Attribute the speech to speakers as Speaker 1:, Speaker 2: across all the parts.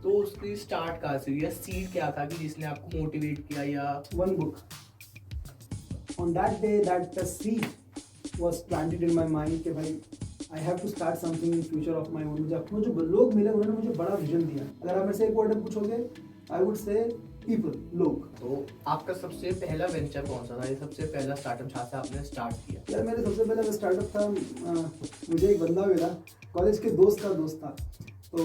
Speaker 1: तो उसकी स्टार्ट कहाँ से हुई या सीड क्या था कि जिसने आपको मोटिवेट किया या
Speaker 2: One book. On that day, that the seed was planted in my mind कि भाई I have to start something in future of my own. मुझे अपने जो लोग मिले उन्होंने मुझे बड़ा विजन दिया. अगर आप मेरे से एक वर्ड में पूछोगे, I would say people, लोग.
Speaker 1: तो आपका सबसे पहला वेंचर कौन सा था? ये सबसे पहला स्टार्टअप जहाँ से आपने स्टार्ट किया?
Speaker 2: यार मेरे सबसे पहला स्टार्टअप था, मुझे एक बंदा मिला, कॉलेज के दोस्त का दोस्त था, तो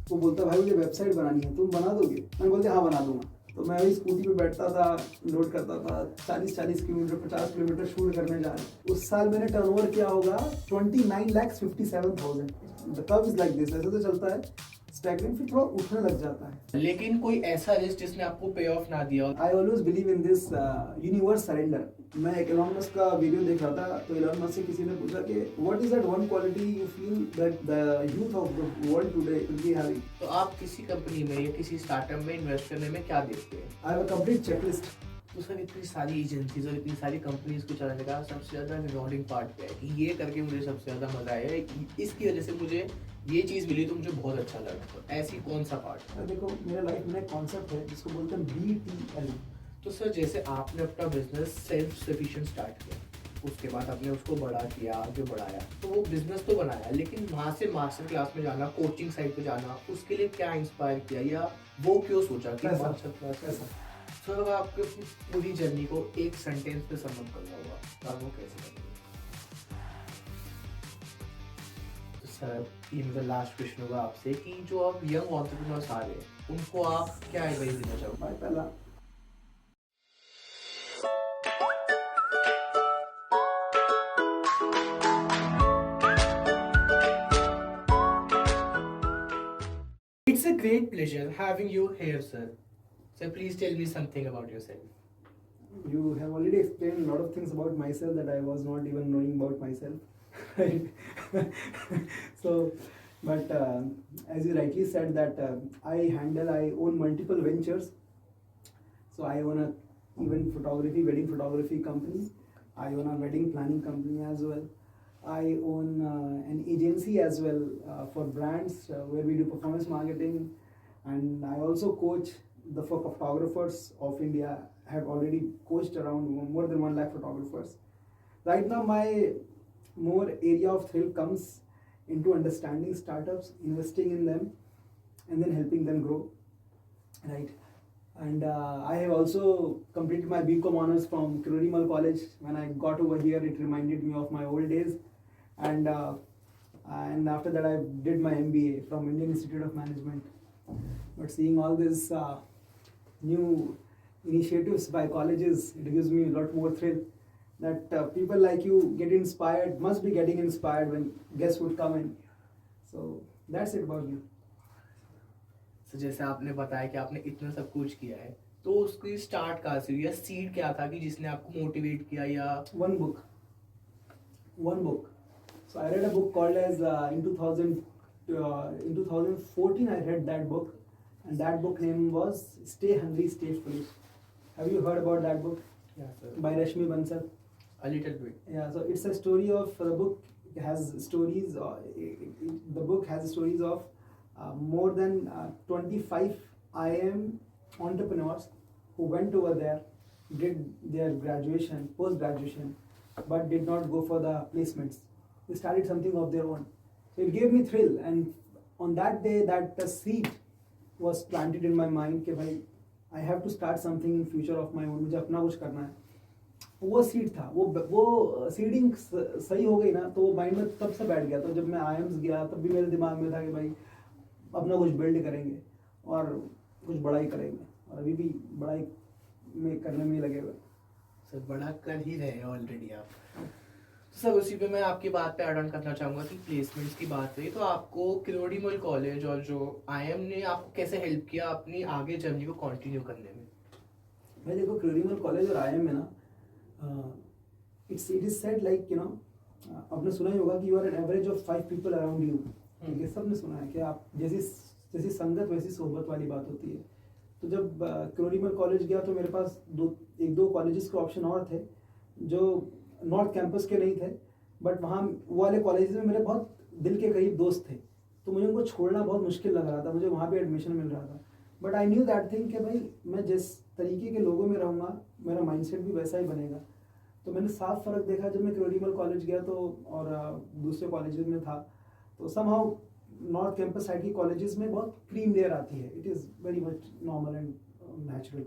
Speaker 2: वो बोलता भाई मुझे वेबसाइट बनानी है, तुम बना दोगे? मैं बोलते हाँ बना दूंगा. तो मैं वही स्कूटी पे बैठता था, लोड करता था, 40 किलोमीटर 50 किलोमीटर शूट करने जा रहे. उस साल मैंने टर्नओवर किया होगा 29,57,000. The curve is like this, ऐसे तो चलता है स्टैगनेंट, फिर थोड़ा उठने लग जाता है.
Speaker 1: लेकिन कोई ऐसा रिस्क जिसने आपको पे ऑफ ना दिया हो?
Speaker 2: I always believe in this universe surrender. मैं एक एलन मस्क का वीडियो देख रहा था, तो एलन मस्क से किसी ने पूछा कि what is that one quality you feel that the youth of the world today will be having.
Speaker 1: तो आप किसी कंपनी में या किसी स्टार्टअप में इन्वेस्ट करने में क्या देखते हैं?
Speaker 2: I have a complete checklist.
Speaker 1: तो सर इतनी सारी एजेंसीज और इतनी सारी कंपनीज को चलाने का सबसे ज़्यादा रिवॉर्डिंग पार्ट क्या है कि ये करके मुझे सबसे ज़्यादा मज़ा आया, इसकी वजह से मुझे ये चीज़ मिली तो मुझे बहुत अच्छा लगा? तो ऐसी कौन सा पार्ट?
Speaker 2: देखो मेरे लाइफ में एक कॉन्सेप्ट है जिसको बोलते हैं BTL.
Speaker 1: तो सर जैसे आपने अपना बिजनेस सेल्फ सफिशिएंट स्टार्ट किया, उसके बाद आपने उसको बड़ा किया, आगे बढ़ाया, तो वो बिजनेस तो बनाया, लेकिन वहाँ से मास्टर क्लास में जाना, कोचिंग साइट पे जाना, उसके लिए क्या इंस्पायर किया या वो क्यों सोचा कि
Speaker 2: पैसा.
Speaker 1: मास्टर क्लास कैसा? सर अगर आपको अपनी पूरी जर्नी को एक सेंटेंस पे समअप करना होगा तो आप वो कैसे करेंगे? तो सर ये मेरा लास्ट क्वेश्चन होगा आपसे कि जो आप यंग एंटरप्रेन्योर्स आ रहे हैं उनको आप क्या एडवाइस देना चाहोगे?
Speaker 2: भाई पहला
Speaker 1: It's a great pleasure having you here, sir. So please tell me something about yourself.
Speaker 2: you have already explained a lot of things about myself that I was not even knowing about myself. Right? So, but as you rightly said that I own multiple ventures. So I own a wedding photography company. I own a wedding planning company as well. I own an agency as well for brands where we do performance marketing, and I also coach the photographers of India. I have already coached around more than 1 lakh photographers. Right now, my more area of thrill comes into understanding startups, investing in them, and then helping them grow. Right. And I have also completed my BCom honors from Kirurimal College. When I got over here, it reminded me of my old days. And after that, I did my MBA from Indian Institute of Management. But seeing all these new initiatives by colleges, it gives me a lot more thrill that people like you get inspired, must be getting inspired when guests would come in. So that's it about you.
Speaker 1: So जैसे आपने बताया कि आपने इतना सब कुछ किया है, तो उसकी स्टार्ट कहाँ से हुई या सीड क्या था कि जिसने आपको मोटिवेट किया या?
Speaker 2: One book. So I read a book called as in 2014 I read that book, and that book name was Stay Hungry, Stay Foolish. Have you heard about that book?
Speaker 1: Yeah, sir.
Speaker 2: By Rashmi Bansal.
Speaker 1: A little bit.
Speaker 2: Yeah, so it's a story of the book has stories. The book has stories of more than 25 IIM entrepreneurs who went over there, did their graduation, post graduation, but did not go for the placements. They started something of their own. So it gave me thrill, and on that day, that the seed was planted in my mind कि भाई I have to start something in future of my own. मुझे अपना कुछ करना है. वो seed था, वो सीडिंग सही हो गई ना, तो वो माइंड में तब से बैठ गया. तो जब मैं आईएम्स गया तब भी मेरे दिमाग में था कि भाई अपना कुछ बिल्ड करेंगे और कुछ बड़ा ही करेंगे, और अभी भी बड़ाई में करने में लगे हुए.
Speaker 1: सर बड़ा कर ही रहे हैं ऑलरेडी आप. तो सर उसी पे मैं आपकी बात पे ऐड ऑन करना चाहूँगा कि प्लेसमेंट्स की बात रही, तो आपको किरोड़ीमल कॉलेज और जो आईएम ने आपको कैसे हेल्प किया अपनी आगे जर्नी को कंटिन्यू करने में?
Speaker 2: भाई देखो किरोड़ीमल कॉलेज और आईएम में ना, it is said like you know, आपने सुना ही होगा कि you are an average of 5 people around you. ठीक है, सबने सुना है कि आप जैसी संगत वैसी सोहबत वाली बात होती है. तो जब किरोड़ीमल कॉलेज गया तो मेरे पास एक दो कॉलेजेस के ऑप्शन और थे जो नॉर्थ कैंपस के नहीं थे, बट वहाँ वो वाले कॉलेजेस में मेरे बहुत दिल के करीब दोस्त थे. तो मुझे उनको छोड़ना बहुत मुश्किल लग रहा था, मुझे वहाँ पे एडमिशन मिल रहा था। But I knew that thing कि भाई मैं जिस तरीके के लोगों में रहूँगा मेरा माइंडसेट भी वैसा ही बनेगा। तो मैंने साफ फ़र्क देखा जब मैं क्रोडिमल कॉलेज गया तो, और दूसरे कॉलेजेस में था, तो समहाउ नॉर्थ कैंपस साइड की कॉलेजेस में बहुत क्रीम लेयर आती है, it is very much normal and natural.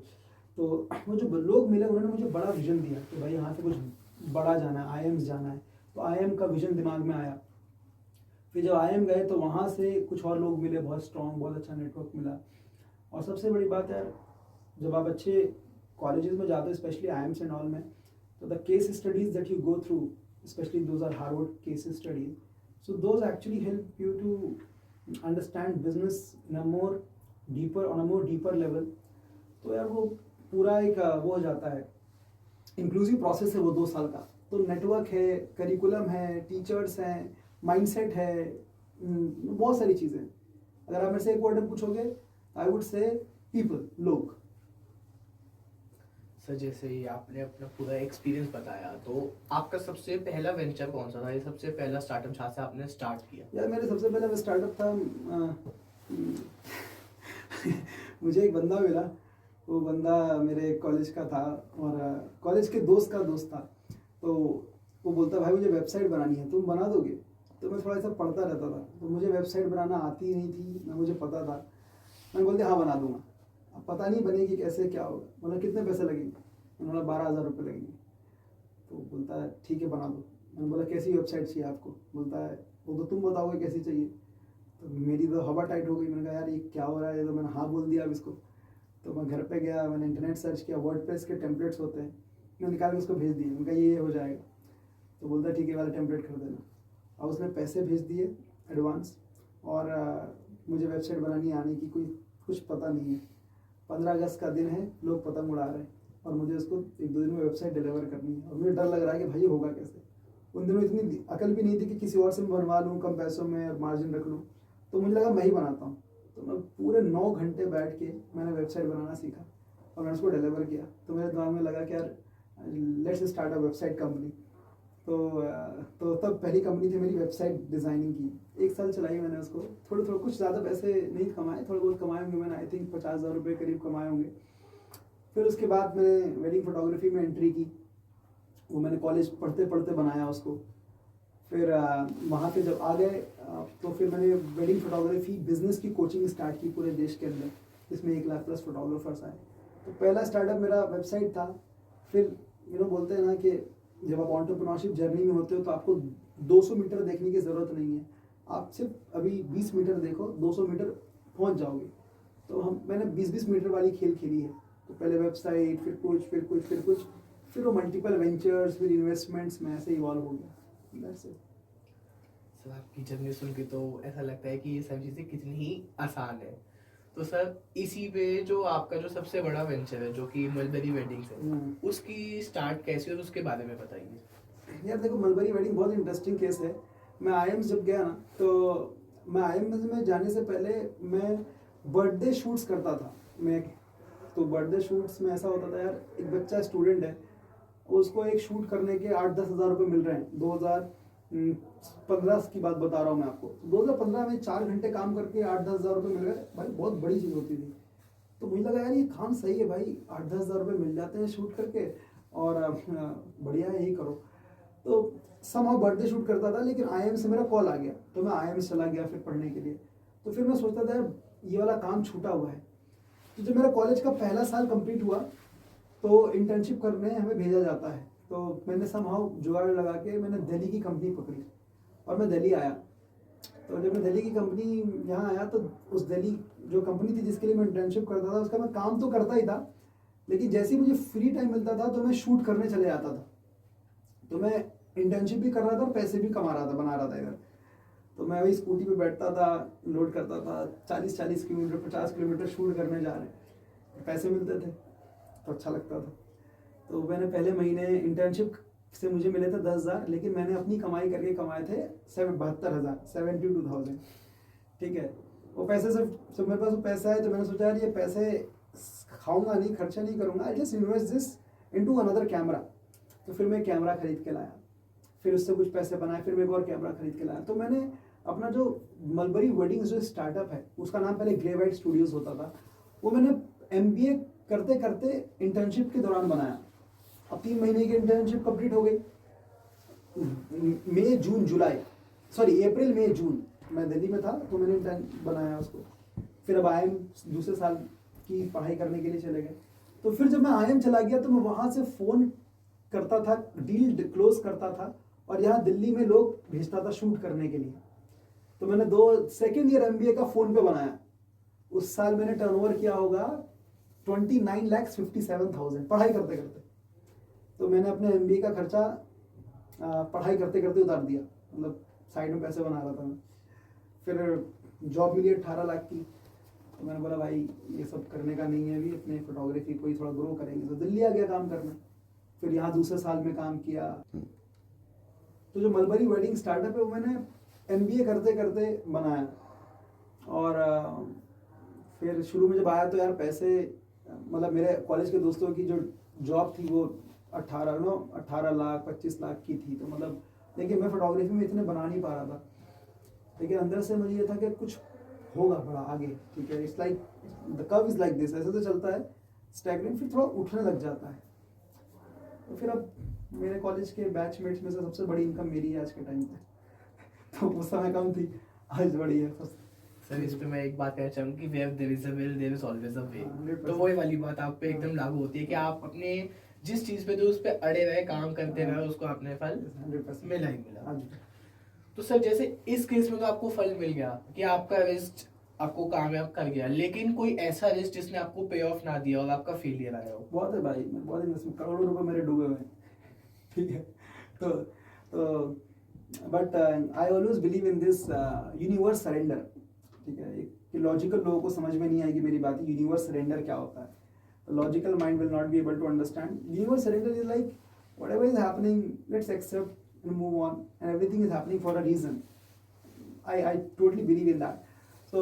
Speaker 2: तो वो जो लोग मिले उन्होंने मुझे बड़ा विजन दिया कि भाई यहाँ से कुछ बड़ा जाना है, आईएम्स जाना है। तो आईएम का विजन दिमाग में आया। फिर जब आईएम गए तो वहाँ से कुछ और लोग मिले, बहुत स्ट्रॉन्ग, बहुत अच्छा नेटवर्क मिला। और सबसे बड़ी बात है, जब आप अच्छे कॉलेजेस में जाते हो स्पेशली आईएम्स एंड ऑल में, तो the case studies that you go through, specially those are Harvard case studies, so those actually help you to understand business in a more deeper, on a more deeper level. तो यार वो पूरा एक वो हो जाता है, इंक्लूसिव प्रोसेस है वो 2 साल का। तो नेटवर्क है, करिकुलम है, टीचर्स हैं, माइंडसेट है, बहुत सारी चीज़ें। अगर आप मेरे से एक वर्ड में पूछोगे, आई वुड से पीपल, लोग।
Speaker 1: सर जैसे ही आपने अपना पूरा एक्सपीरियंस बताया, तो आपका सबसे पहला वेंचर कौन सा था? ये सबसे पहला स्टार्टअप जहाँ से आपने स्टार्ट किया?
Speaker 2: यार मेरे सबसे पहला स्टार्टअप था मुझे एक बंदा मिला, वो बंदा मेरे कॉलेज का था और कॉलेज के दोस्त का दोस्त था। तो वो बोलता भाई मुझे वेबसाइट बनानी है, तुम बना दोगे? तो मैं थोड़ा सा पढ़ता रहता था, तो मुझे वेबसाइट बनाना आती नहीं थी, ना मुझे पता था। मैंने बोलते हाँ बना दूंगा। अब पता नहीं बनेगी कैसे, क्या होगा, मतलब कितने पैसे लगेंगे? मैंने बोला 12,000 रुपये लगेंगे। तो बोलता है ठीक है बना दो। मैंने बोला कैसी वेबसाइट चाहिए आपको? बोलता है वो तो तुम बताओगे कैसी चाहिए। तो मेरी तो हवा टाइट हो गई। मैंने कहा यार ये क्या हो रहा है, तो मैंने हाँ बोल दिया अब इसको। तो मैं घर पे गया, मैंने इंटरनेट सर्च किया, वर्डप्रेस के टेम्पलेट्स होते हैं, मैंने निकाल के उसको भेज दिए। मैंने कहा ये हो जाएगा। तो बोलता है ठीक है वाला टेम्पलेट कर देना। और उसने पैसे भेज दिए एडवांस, और मुझे वेबसाइट बनानी आने की कोई कुछ पता नहीं है। 15 अगस्त का दिन है, लोग पतंग उड़ा रहे हैं, और मुझे उसको 1-2 दिन में वेबसाइट डिलीवर करनी है। और मुझे डर लग रहा है कि भाई ये होगा कैसे। उन दिनों इतनी अकल भी नहीं थी कि किसी और से बनवा लूँ कम पैसों में और मार्जिन रख लूँ। तो मुझे लगा मैं ही बनाता हूँ। तो मैं पूरे 9 घंटे बैठ के मैंने वेबसाइट बनाना सीखा और मैंने उसको डिलीवर किया। तो मेरे दिमाग में लगा कि यार let's start a website company. तो तब पहली कंपनी थी मेरी वेबसाइट डिज़ाइनिंग की। 1 साल चलाई मैंने उसको। थोड़े थोड़े कुछ ज़्यादा पैसे नहीं कमाए, थोड़े बहुत कमाए होंगे मैंने, आई थिंक 50,000 रुपये करीब कमाए होंगे। फिर उसके बाद मैंने वेडिंग फोटोग्राफी में एंट्री की। वो मैंने कॉलेज पढ़ते पढ़ते बनाया उसको। फिर वहाँ पे जब आ गए तो फिर मैंने वेडिंग फोटोग्राफी बिजनेस की कोचिंग स्टार्ट की पूरे देश के अंदर, जिसमें 1,00,000+ फोटोग्राफर्स आए। तो पहला स्टार्टअप मेरा वेबसाइट था। फिर बोलते हैं ना कि जब आप एंटरप्रेन्योरशिप जर्नी में होते हो तो आपको 200 मीटर देखने की ज़रूरत नहीं है, आप सिर्फ अभी 20 मीटर देखो, 200 मीटर पहुँच जाओगे। तो मैंने 20-20 मीटर वाली खेल खेली है। तो पहले वेबसाइट, फिर कुछ, फिर वो मल्टीपल वेंचर्स, फिर इन्वेस्टमेंट्स में ऐसे इवॉल्व हो गया। That's it.
Speaker 1: सर आपकी जर्नी सुन के तो ऐसा लगता है कि ये सब चीज़ें कितनी ही आसान है। तो सर इसी पे जो आपका जो सबसे बड़ा वेंचर है जो कि मलबरी वेडिंग्स है, उसकी स्टार्ट कैसे और उसके बारे में बताइए।
Speaker 2: यार देखो मलबरी वेडिंग बहुत इंटरेस्टिंग केस है। मैं आईएम्स जब गया ना, तो मैं आईएम्स में जाने से पहले मैं बर्थडे शूट्स करता था। मैं तो बर्थडे शूट्स में ऐसा होता था यार, एक बच्चा स्टूडेंट है, उसको एक शूट करने के 8-10 हज़ार रुपये मिल रहे हैं। 2015 की बात बता रहा हूँ मैं आपको। 2015 में 4 घंटे काम करके 8-10 हज़ार रुपये मिल गए भाई, बहुत बड़ी चीज़ होती थी। तो मुझे लगा यार ये काम सही है भाई, 8-10 हज़ार रुपये मिल जाते हैं शूट करके, और बढ़िया है, यही करो। तो समहाउ बर्थडे शूट करता था, लेकिन आईएम से मेरा कॉल आ गया, तो मैं आईएम चला गया फिर पढ़ने के लिए। तो फिर मैं सोचता था यार ये वाला काम छूटा हुआ है। तो जब मेरा कॉलेज का पहला साल कंप्लीट हुआ तो इंटर्नशिप करने हमें भेजा जाता है। तो मैंने समहाउ जुगाड़ लगा के मैंने दिल्ली की कंपनी पकड़ी और मैं दिल्ली आया। तो जब मैं दिल्ली की कंपनी यहाँ आया तो उस दिल्ली जो कंपनी थी जिसके लिए मैं इंटर्नशिप करता था, उसका मैं काम तो करता ही था, लेकिन जैसे ही मुझे फ्री टाइम मिलता था तो मैं शूट करने चले जाता था। तो मैं इंटर्नशिप भी कर रहा था और पैसे भी कमा रहा था, बना रहा था इधर। तो मैं वही स्कूटी पे बैठता था, लोड करता था, 40-40 किलोमीटर 50 किलोमीटर शूट करने जा रहे हैं, पैसे मिलते थे तो अच्छा लगता था। तो मैंने पहले महीने इंटर्नशिप से मुझे मिले थे 10,000, लेकिन मैंने अपनी कमाई करके कमाए थे 72,000, 72,000। ठीक है, वो पैसे से मेरे पास वो पैसा है, तो मैंने सोचा यार ये पैसे खाऊंगा नहीं, खर्चा नहीं करूंगा, I just invest this into another camera. तो फिर मैं कैमरा खरीद के लाया, फिर उससे कुछ पैसे बनाए, फिर मैं एक और कैमरा खरीद के लाया। तो मैंने अपना जो मलबरी वेडिंग्स जो स्टार्टअप है, उसका नाम पहले ग्रे वाइट स्टूडियोज होता था, वो मैंने MBA करते करते इंटर्नशिप के दौरान बनाया। अब 3 महीने की इंटर्नशिप कंप्लीट हो गई, मई जून जुलाई सॉरी अप्रैल मई जून मैं दिल्ली में था, तो मैंने इंटर्न बनाया उसको। फिर अब IIM दूसरे साल की पढ़ाई करने के लिए चले गए। तो फिर जब मैं IIM चला गया तो मैं वहाँ से फ़ोन करता था, डील क्लोज करता था, और यहाँ दिल्ली में लोग भेजता था शूट करने के लिए। तो मैंने 2 ईयर MBA का फ़ोन पे बनाया। उस साल मैंने टर्नओवर किया होगा 29,57,000 पढ़ाई करते करते। तो मैंने अपने MBA का खर्चा पढ़ाई करते करते उतार दिया, मतलब साइड में पैसे बना रहा था मैं। फिर जॉब मिली 18 लाख की, तो मैंने बोला भाई ये सब करने का नहीं है अभी, अपने फोटोग्राफी को ही थोड़ा ग्रो करेंगे। तो दिल्ली आ गया काम करने, फिर यहाँ दूसरे साल में काम किया। तो जो मलबरी वेडिंग स्टार्टअप है वो मैंने MBA करते करते बनाया। और फिर शुरू में जब आया तो यार पैसे, मतलब मेरे कॉलेज के दोस्तों की जो जॉब थी वो 18 लाख 25 लाख की थी। तो मतलब लेकिन मैं फोटोग्राफी में इतने बना नहीं पा रहा था, लेकिन अंदर से मुझे ये था कि कुछ होगा बड़ा आगे, ठीक है। It's like the curve is like this, ऐसे तो चलता है स्टैगनेंट, फिर थोड़ा उठने लग जाता है। तो फिर अब मेरे कॉलेज के बैचमेट्स में से सबसे बड़ी इनकम मेरी है आज के टाइम पे। तो उस समय कम थी, आज बड़ी है।
Speaker 1: सर इस पे मैं एक बात कहना चाहूँगा कि where there is a will there is always a way.
Speaker 2: 100%।
Speaker 1: तो वही वाली बात आप पे एकदम लागू होती है कि आप अपने जिस चीज पे तो उस पे अड़े रहे, काम करते रहे, उसको आपने फल
Speaker 2: 100%
Speaker 1: मिला ही मिला।
Speaker 2: हाँ जी।
Speaker 1: तो सर जैसे इस केस में तो आपको फल मिल गया कि आपका रिस्क आपको कामयाब कर गया, लेकिन कोई ऐसा रिस्क जिसने आपको पे ऑफ ना दिया और आपका फेलियर आया हो?
Speaker 2: बहुत है भाई, मैं बहुत इन्वेस्टमेंट, करोड़ों रुपए मेरे डूबे हुए हैं, ठीक है। तो but I always believe in this universe surrender, ठीक है। एक लॉजिकल लोगों को समझ में नहीं आएगी मेरी बात, यूनिवर्स सरेंडर क्या होता है। Logical mind will not be able to understand. Universe surrender is like whatever is happening, let's accept and move on, and everything is happening for a reason. I totally believe in that. So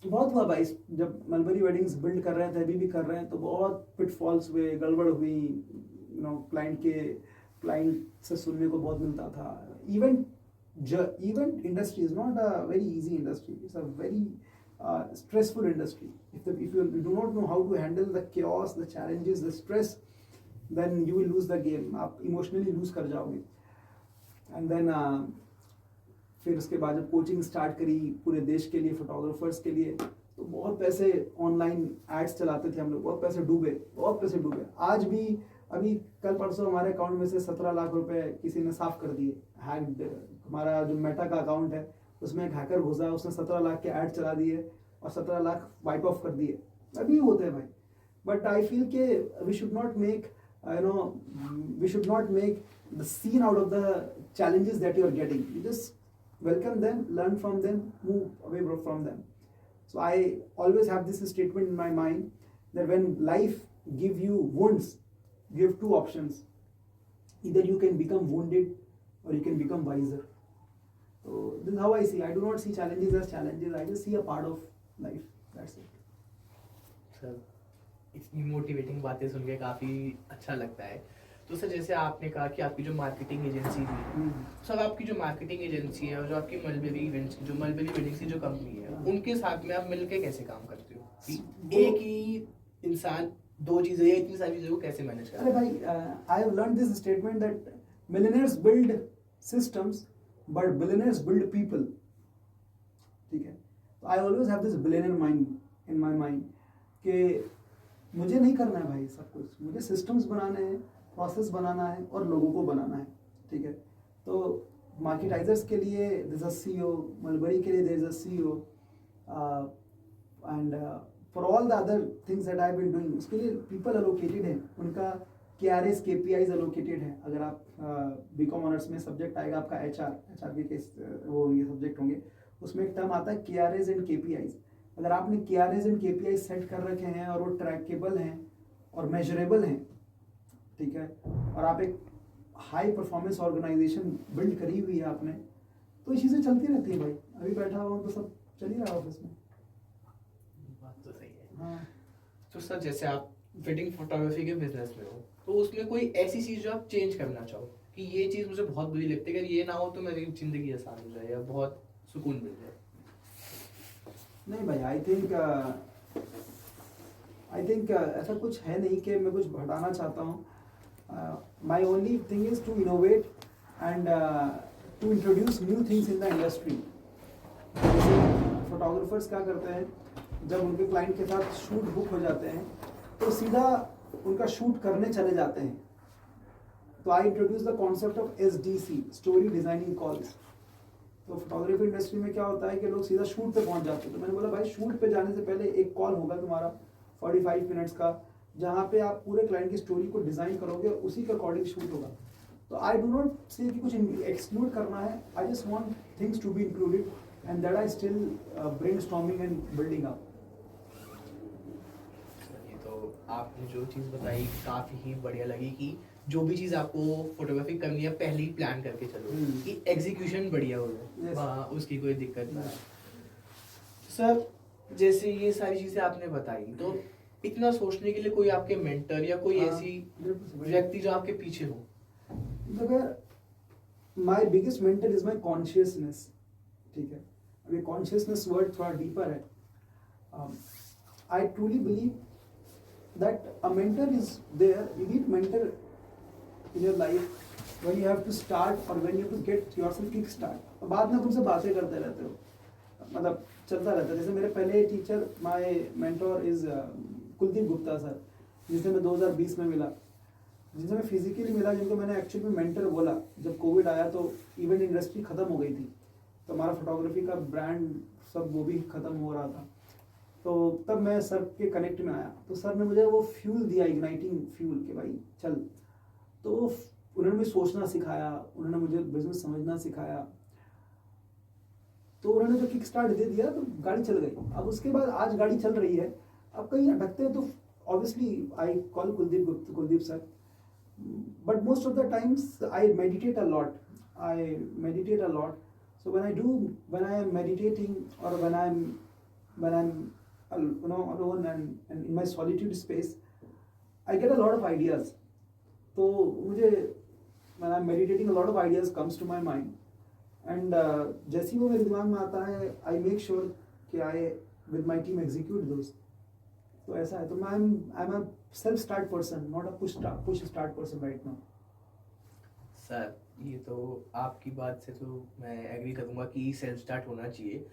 Speaker 2: बहुत हुआ भाई, जब mulberry weddings build कर रहे थे, अभी भी कर रहे हैं, तो बहुत पिटफॉल्स हुए, गड़बड़ हुई, यू नो, क्लाइंट से सुनने को बहुत मिलता था। Event industry is not a very easy industry. It's a very stressful industry. If you do not know how to handle the chaos, the challenges, the stress, then you will lose the game. आप emotionally lose कर जाओगे। And then फिर उसके बाद जब coaching start करी पूरे देश के लिए, फोटोग्राफर्स के लिए, तो बहुत पैसे ऑनलाइन एड्स चलाते थे हम लोग, बहुत पैसे डूबे। आज भी अभी कल परसों हमारे अकाउंट में से 17 लाख रुपए किसी ने साफ कर दिए। हैक्ड, हमारा जो मेटा का अकाउंट है उसमें एक हैकर घुसा, उसने 17 लाख के ऐड चला दिए और 17 लाख वाइप ऑफ कर दिए। अभी होते हैं भाई। बट आई फील के we should not make the scene out of the challenges that you are getting. You just welcome them, learn from them, move away from them. So I always have this statement in my mind that when life give you wounds, you have 2 options. Either you can become wounded or you can become wiser. So this is how I see. I do not see challenges as challenges. I just see a part of life. That's it.
Speaker 1: Sir इतनी motivating बातें सुन के काफ़ी अच्छा लगता है। तो sir जैसे आपने कहा कि आपकी जो मार्केटिंग एजेंसी थी, सर आपकी जो मार्केटिंग एजेंसी है और जो आपकी मलबेरी इवेंट्स की, जो मलबेरी वेडिंग्स की जो कंपनी है, उनके साथ में आप मिलके कैसे काम करते हो कि एक ही इंसान 2 चीज़ें या इतनी सारी चीज़ों को कैसे मैनेज करते
Speaker 2: अरे भाई, I have learned this statement that millionaires build systems but billionaires build people. ठीक है। तो I always have this billionaire mind in my mind कि मुझे नहीं करना है भाई सब कुछ, मुझे सिस्टम्स बनाने हैं, प्रोसेस बनाना है और लोगों को बनाना है, ठीक है। तो मार्केटाइजर्स के लिए there is a CEO, mulberry के लिए there is a CEO, and for all the other things that I have been doing, उसके लिए पीपल एलोकेटेड है, उनका KRAs KPIs एलोकेटेड है। अगर आप BCom ऑनर्स में सब्जेक्ट आएगा आपका HR के वो ये सब्जेक्ट होंगे, उसमें एक टर्म आता है KRAs एंड KPIs। अगर आपने KRAs एंड KPIs सेट कर रखे हैं और वो ट्रैकेबल हैं और मेजरेबल हैं, ठीक है, और आप एक हाई परफॉर्मेंस ऑर्गेनाइजेशन बिल्ड करी हुई है आपने, तो ये चीज़ें चलती रहती है भाई। अभी बैठा हुआ हूँ तो सब चल ही रहा है ऑफिस में।
Speaker 1: बात तो सही है।
Speaker 2: हाँ।
Speaker 1: तो सर जैसे आप वेडिंग फोटोग्राफी के बिजनेस में हो, तो उसमें कोई ऐसी चीज़ जो आप चेंज करना चाहो कि ये चीज़ मुझे बहुत बुरी लगती है, अगर ये ना हो तो मेरी ज़िंदगी आसान हो जाए या बहुत सुकून मिल जाए?
Speaker 2: नहीं भाई, आई थिंक ऐसा कुछ है नहीं कि मैं कुछ हटाना चाहता हूँ. My only thing is to innovate and to introduce new things in the industry. जैसे फोटोग्राफर्स क्या करते हैं, जब उनके क्लाइंट के साथ शूट बुक हो जाते हैं तो सीधा उनका शूट करने चले जाते हैं. तो I introduce the concept of SDC, story designing calls. तो फोटोग्राफी इंडस्ट्री में क्या होता है कि लोग सीधा शूट पे पहुंच जाते हैं. तो मैंने बोला भाई, शूट पे जाने से पहले एक कॉल होगा तुम्हारा 45 मिनट्स का, जहाँ पे आप पूरे क्लाइंट की स्टोरी को डिजाइन करोगे, उसी के अकॉर्डिंग शूट होगा. तो आई डू नॉट से कि कुछ एक्सक्लूड करना है, I just want things to be included and that I still brainstorming and building up.
Speaker 1: ये तो आपने जो चीज़ बताई काफ़ी ही बढ़िया लगी कि जो भी चीज़ आपको फोटोग्राफी करनी है पहले ही प्लान करके चलो कि एग्जीक्यूशन बढ़िया हो जाए.
Speaker 2: Yes.
Speaker 1: वहाँ उसकी कोई दिक्कत ना. सर जैसे ये सारी चीज़ें आपने बताई, तो इतना सोचने के लिए कोई आपके मेंटर या कोई ऐसी व्यक्ति जो आपके पीछे हो?
Speaker 2: देखो, my biggest mentor is my consciousness. ठीक है, अभी कॉन्शियसनेस वर्ड थोड़ा डीपर है. I truly believe that a mentor is there. You need mentor in your life when you have to start or when you have to get yourself kick start. बाद में तुमसे बातें करते रहते हो, मतलब चलता रहता है. जैसे मेरे पहले teacher, my mentor is Kuldeep Gupta sir, जिनसे मैं 2020 में मिला, जिनसे मैं फिजिकली मिला, जिनको मैंने एक्चुअली में मेंटर बोला. जब कोविड आया तो इवेंट इंडस्ट्री खत्म हो गई थी, तो हमारा फोटोग्राफी का ब्रांड सब वो भी खत्म हो रहा था. तो तब मैं सर के कनेक्ट में आया, तो सर ने मुझे वो फ्यूल दिया, इग्नाइटिंग फ्यूल, कि भाई चल. तो उन्होंने मुझे सोचना सिखाया, उन्होंने मुझे बिजनेस समझना सिखाया. तो उन्होंने जो किक स्टार्ट दे दिया तो गाड़ी चल गई. अब उसके बाद आज गाड़ी चल रही है. अब कहीं अटकते हैं तो obviously I call Kuldeep sir. But most of the times I meditate a lot. So when I am meditating or when I'm alone and in my solitude space, I get a lot of ideas. तो मुझे when I'm meditating, a lot of ideas comes to my mind, and जैसे ही वो मेरे दिमाग में आता है, I make sure कि I with my team execute those. तो ऐसा है. तो I'm a self start person, not a push start person right now.
Speaker 1: Sir ये तो आपकी बात से तो मैं एग्री करूँगा कि सेल्फ स्टार्ट होना चाहिए.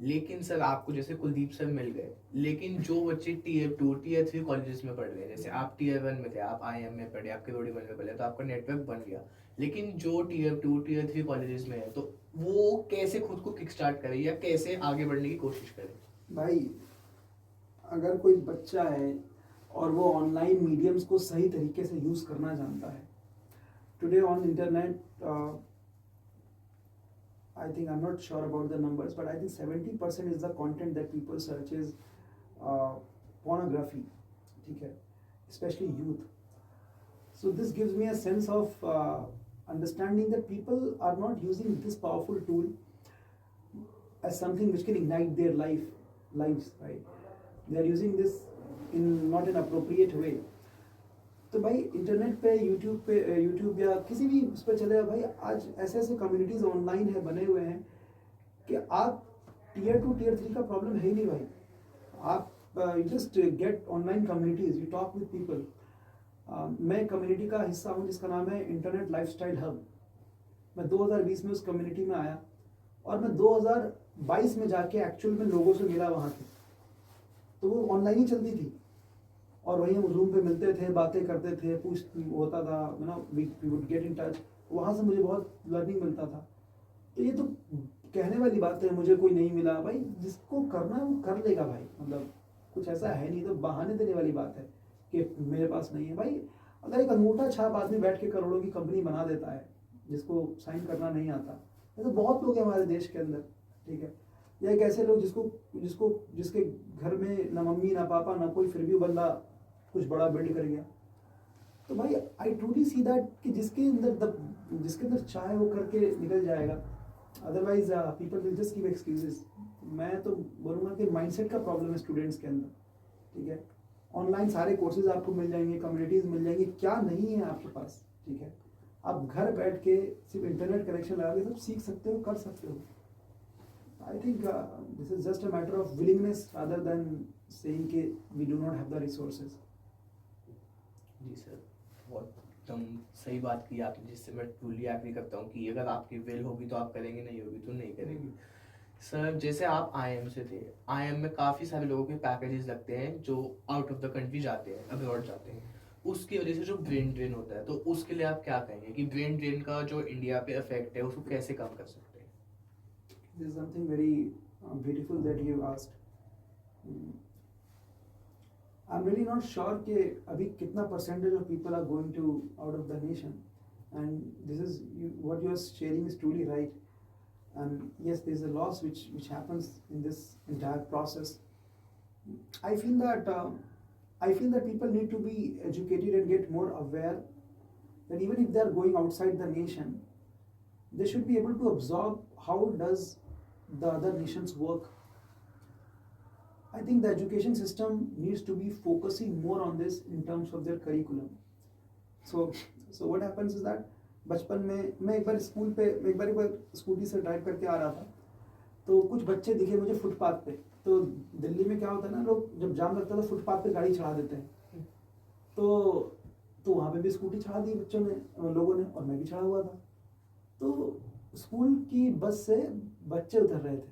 Speaker 1: लेकिन सर आपको जैसे कुलदीप सर मिल गए, लेकिन जो बच्चे Tier 2 Tier 3 कॉलेजेस में पढ़ रहे हैं, जैसे आप Tier 1 में थे, आप IIM में पढ़े, आपके रोडी में पढ़े, तो आपका नेटवर्क बन गया. लेकिन जो Tier 2 Tier 3 कॉलेजेस में है, तो वो कैसे खुद को किक स्टार्ट करे या कैसे आगे बढ़ने की कोशिश करे?
Speaker 2: भाई, अगर कोई बच्चा है और वो ऑनलाइन मीडियम्स को सही तरीके से यूज़ करना जानता है, today on internet, I think, I'm not sure about the numbers, but I think 70% is the content that people search is pornography. ठीक है, especially youth. So this gives me a sense of understanding that people are not using this powerful tool as something which can ignite their lives, right? They are using this in not an appropriate way. तो भाई internet पे, YouTube या किसी भी उस पर चले, भाई आज ऐसे ऐसे कम्युनिटीज़ ऑनलाइन है, बने हुए हैं कि आप Tier 2 Tier 3 का प्रॉब्लम है ही नहीं भाई. आप you just get online communities, you talk with people. मैं कम्युनिटी का हिस्सा हूँ जिसका नाम है इंटरनेट लाइफस्टाइल हब. मैं 2020 में उस कम्युनिटी में आया और मैं 2022 में जाके एक्चुअल में लोगों से मिला वहाँ से. तो वो ऑनलाइन ही चलती थी और वहीं हम रूम पे मिलते थे, बातें करते थे, पूछ होता था, we would get in touch. वहाँ से मुझे बहुत लर्निंग मिलता था. तो ये तो कहने वाली बात है, मुझे कोई नहीं मिला. भाई जिसको करना है वो कर लेगा भाई, मतलब कुछ ऐसा है नहीं. तो बहाने देने वाली बात है कि मेरे पास नहीं है. भाई अगर एक अंगूठा छाप आदमी बैठ के करोड़ों की कंपनी बना देता है, जिसको साइन करना नहीं आता, तो बहुत लोग हैं हमारे देश के अंदर. ठीक है, या एक ऐसे लोग जिसके घर में ना मम्मी ना पापा ना कोई, फिर भी बंदा कुछ बड़ा बिल्ड कर गया. तो भाई आई ट्रूली सी दैट कि जिसके अंदर चाहे वो करके निकल जाएगा. Otherwise people will just give excuses. मैं तो बोलूँगा कि माइंडसेट का प्रॉब्लम है स्टूडेंट्स के अंदर. ठीक है, ऑनलाइन सारे कोर्सेज आपको मिल जाएंगे, कम्युनिटीज़ मिल जाएंगी, क्या नहीं है आपके पास. ठीक है, आप घर बैठ के सिर्फ इंटरनेट कनेक्शन लगा के सब सीख सकते हो, कर सकते हो. I think this is just a matter of willingness rather than saying कि we do not have the resources.
Speaker 1: जी सर, बहुत एकदम सही बात की आपने, जिससे मैं ट्रूली एग्री करता हूँ कि अगर आपकी विल होगी तो आप करेंगे, नहीं होगी तो नहीं करेंगे। सर जैसे आप आईएम से थे, आईएम में काफ़ी सारे लोगों के पैकेजेस लगते हैं जो आउट ऑफ द कंट्री जाते हैं, अब्रॉड जाते हैं, उसकी वजह से जो ब्रेन ड्रेन होता है, तो उसके लिए आप क्या कहेंगे कि ब्रेन ड्रेन का जो इंडिया पे इफेक्ट है उसको कैसे कम कर सकते हैं?
Speaker 2: This is something very beautiful that you asked. Mm, I'm really not sure कि अभी कितना percentage of people are going to out of the nation, and this is what you are sharing is truly right. And yes, there's a loss which happens in this entire process. I feel that people need to be educated and get more aware that even if they are going outside the nation, they should be able to absorb how does the other nations work. I think the education system needs to be focusing more on this in terms of their curriculum. So what happens is that बचपन में मैं एक बार scooty से drive करके आ रहा था, तो कुछ बच्चे दिखे मुझे फुटपाथ पे। तो दिल्ली में क्या होता है ना, लोग जब जाम लगता है तो फुटपाथ पे गाड़ी चढ़ा देते हैं, तो वहाँ पे भी स्कूटी चढ़ा दी बच्चों ने, लोगों ने, और मैं भी चढ़ा हुआ था। तो स्कूल की बस से बच्चे उतर रहे थे,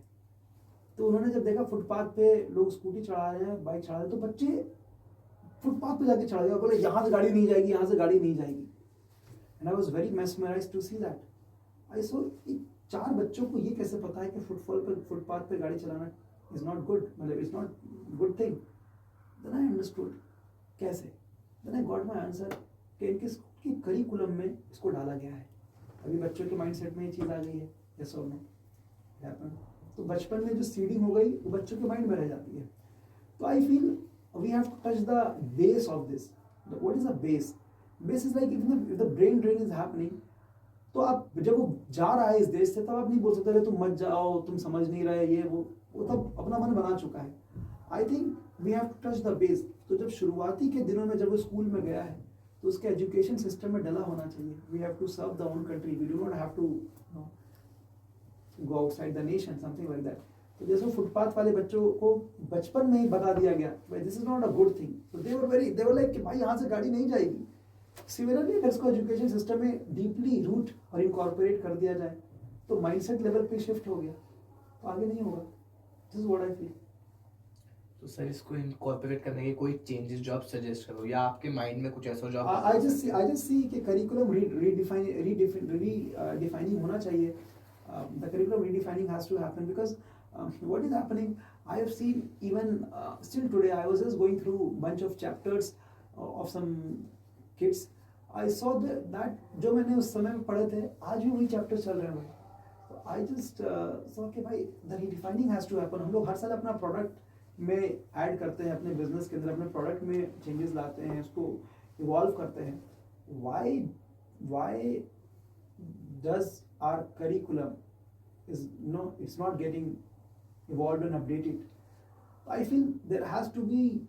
Speaker 2: तो उन्होंने जब देखा फुटपाथ पे लोग स्कूटी चढ़ा रहे हैं, बाइक चढ़ा रहे हैं, तो बच्चे फुटपाथ पे जाके चढ़ा गए, बोले यहाँ से गाड़ी नहीं जाएगी, यहाँ से गाड़ी नहीं जाएगी। And I was very mesmerized to see that. I saw 4 बच्चों को ये कैसे पता है कि फुटपाथ पे गाड़ी चलाना इज नॉट गुड, मतलब is not good thing. Then I understood कैसे, then I got my answer कि इनके करिकुलम में इसको डाला गया है। अभी बच्चों के माइंडसेट में ये चीज़ आ गई है, यस और नो हैपन। तो बचपन में जो सीडिंग हो गई वो बच्चों के माइंड में रह जाती है। तो I feel we have to touch the base of this. What is the base? Base is like if the brain drain is happening, तो आप जब वो जा रहा है इस देश से, तब आप नहीं बोल सकते अरे तुम मत जाओ, तुम समझ नहीं रहे, ये वो तब अपना मन बना चुका है। I think we have to touch the base. तो जब शुरुआती के दिनों में जब वो स्कूल में गया है, तो उसके एजुकेशन सिस्टम में डला होना चाहिए। We have to serve the own country, we do not have to go outside the nation, something like that. तो जैसे फुटपाथ वाले बच्चों को बचपन में ही बता दिया गया भाई this is not a good thing, तो दे वर लाइक कि भाई यहाँ से गाड़ी नहीं जाएगी। सिमिलरली अगर इसको एजुकेशन सिस्टम में डीपली रूट और इनकॉर्पोरेट कर दिया जाए, तो माइंडसेट लेवल पे शिफ्ट हो गया, तो आगे नहीं होगा। This is what I feel.
Speaker 1: तो सर इसको इनकॉर्पोरेट करने के कोई चेंजेस जो आप सजेस्ट करो, या आपके माइंड में कुछ ऐसा जो आप
Speaker 2: आई जस्ट सी कि करिकुलम रीडिफाइनिंग होना चाहिए। The curriculum redefining has to happen because what is happening, I have seen even still today, I was just going through bunch of chapters of some kids. I saw that जो मैंने उस समय में पढ़े थे आज भी वही चैप्टर चल रहे हैं भाई। तो I just saw कि भाई the redefining has to happen। हम लोग हर साल अपना प्रोडक्ट में ऐड करते हैं, अपने बिजनेस के अंदर अपने प्रोडक्ट में चेंजेस लाते हैं, उसको इवॉल्व करते हैं। why does our curriculum it's not getting evolved and updated? I feel there has to be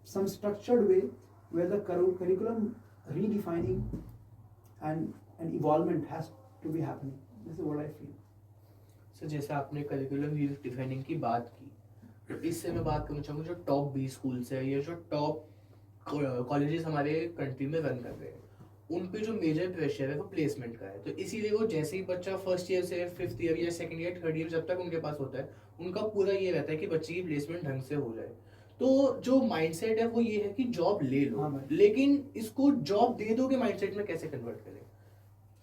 Speaker 2: some structured way where the curriculum redefining and evolvement has to be happening. This is what I feel.
Speaker 1: Sir जैसे आपने curriculum redefining की बात की, तो इससे मैं बात करना चाहूँगा जो टॉप 20 स्कूल्स है या जो टॉप कॉलेजेस हमारे कंट्री में रन कर रहे हैं, उन पे जो मेजर प्रेशर है वो प्लेसमेंट का है। तो इसीलिए वो जैसे ही बच्चा फर्स्ट ईयर से 5th ईयर या 2nd ईयर 3rd ईयर जब तक उनके पास होता है, उनका पूरा ये रहता है कि बच्चे की प्लेसमेंट ढंग से हो जाए। तो जो माइंडसेट है वो ये है कि जॉब ले लो,
Speaker 2: हाँ भाई।
Speaker 1: लेकिन इसको जॉब दे दो के माइंडसेट में कैसे कन्वर्ट करें?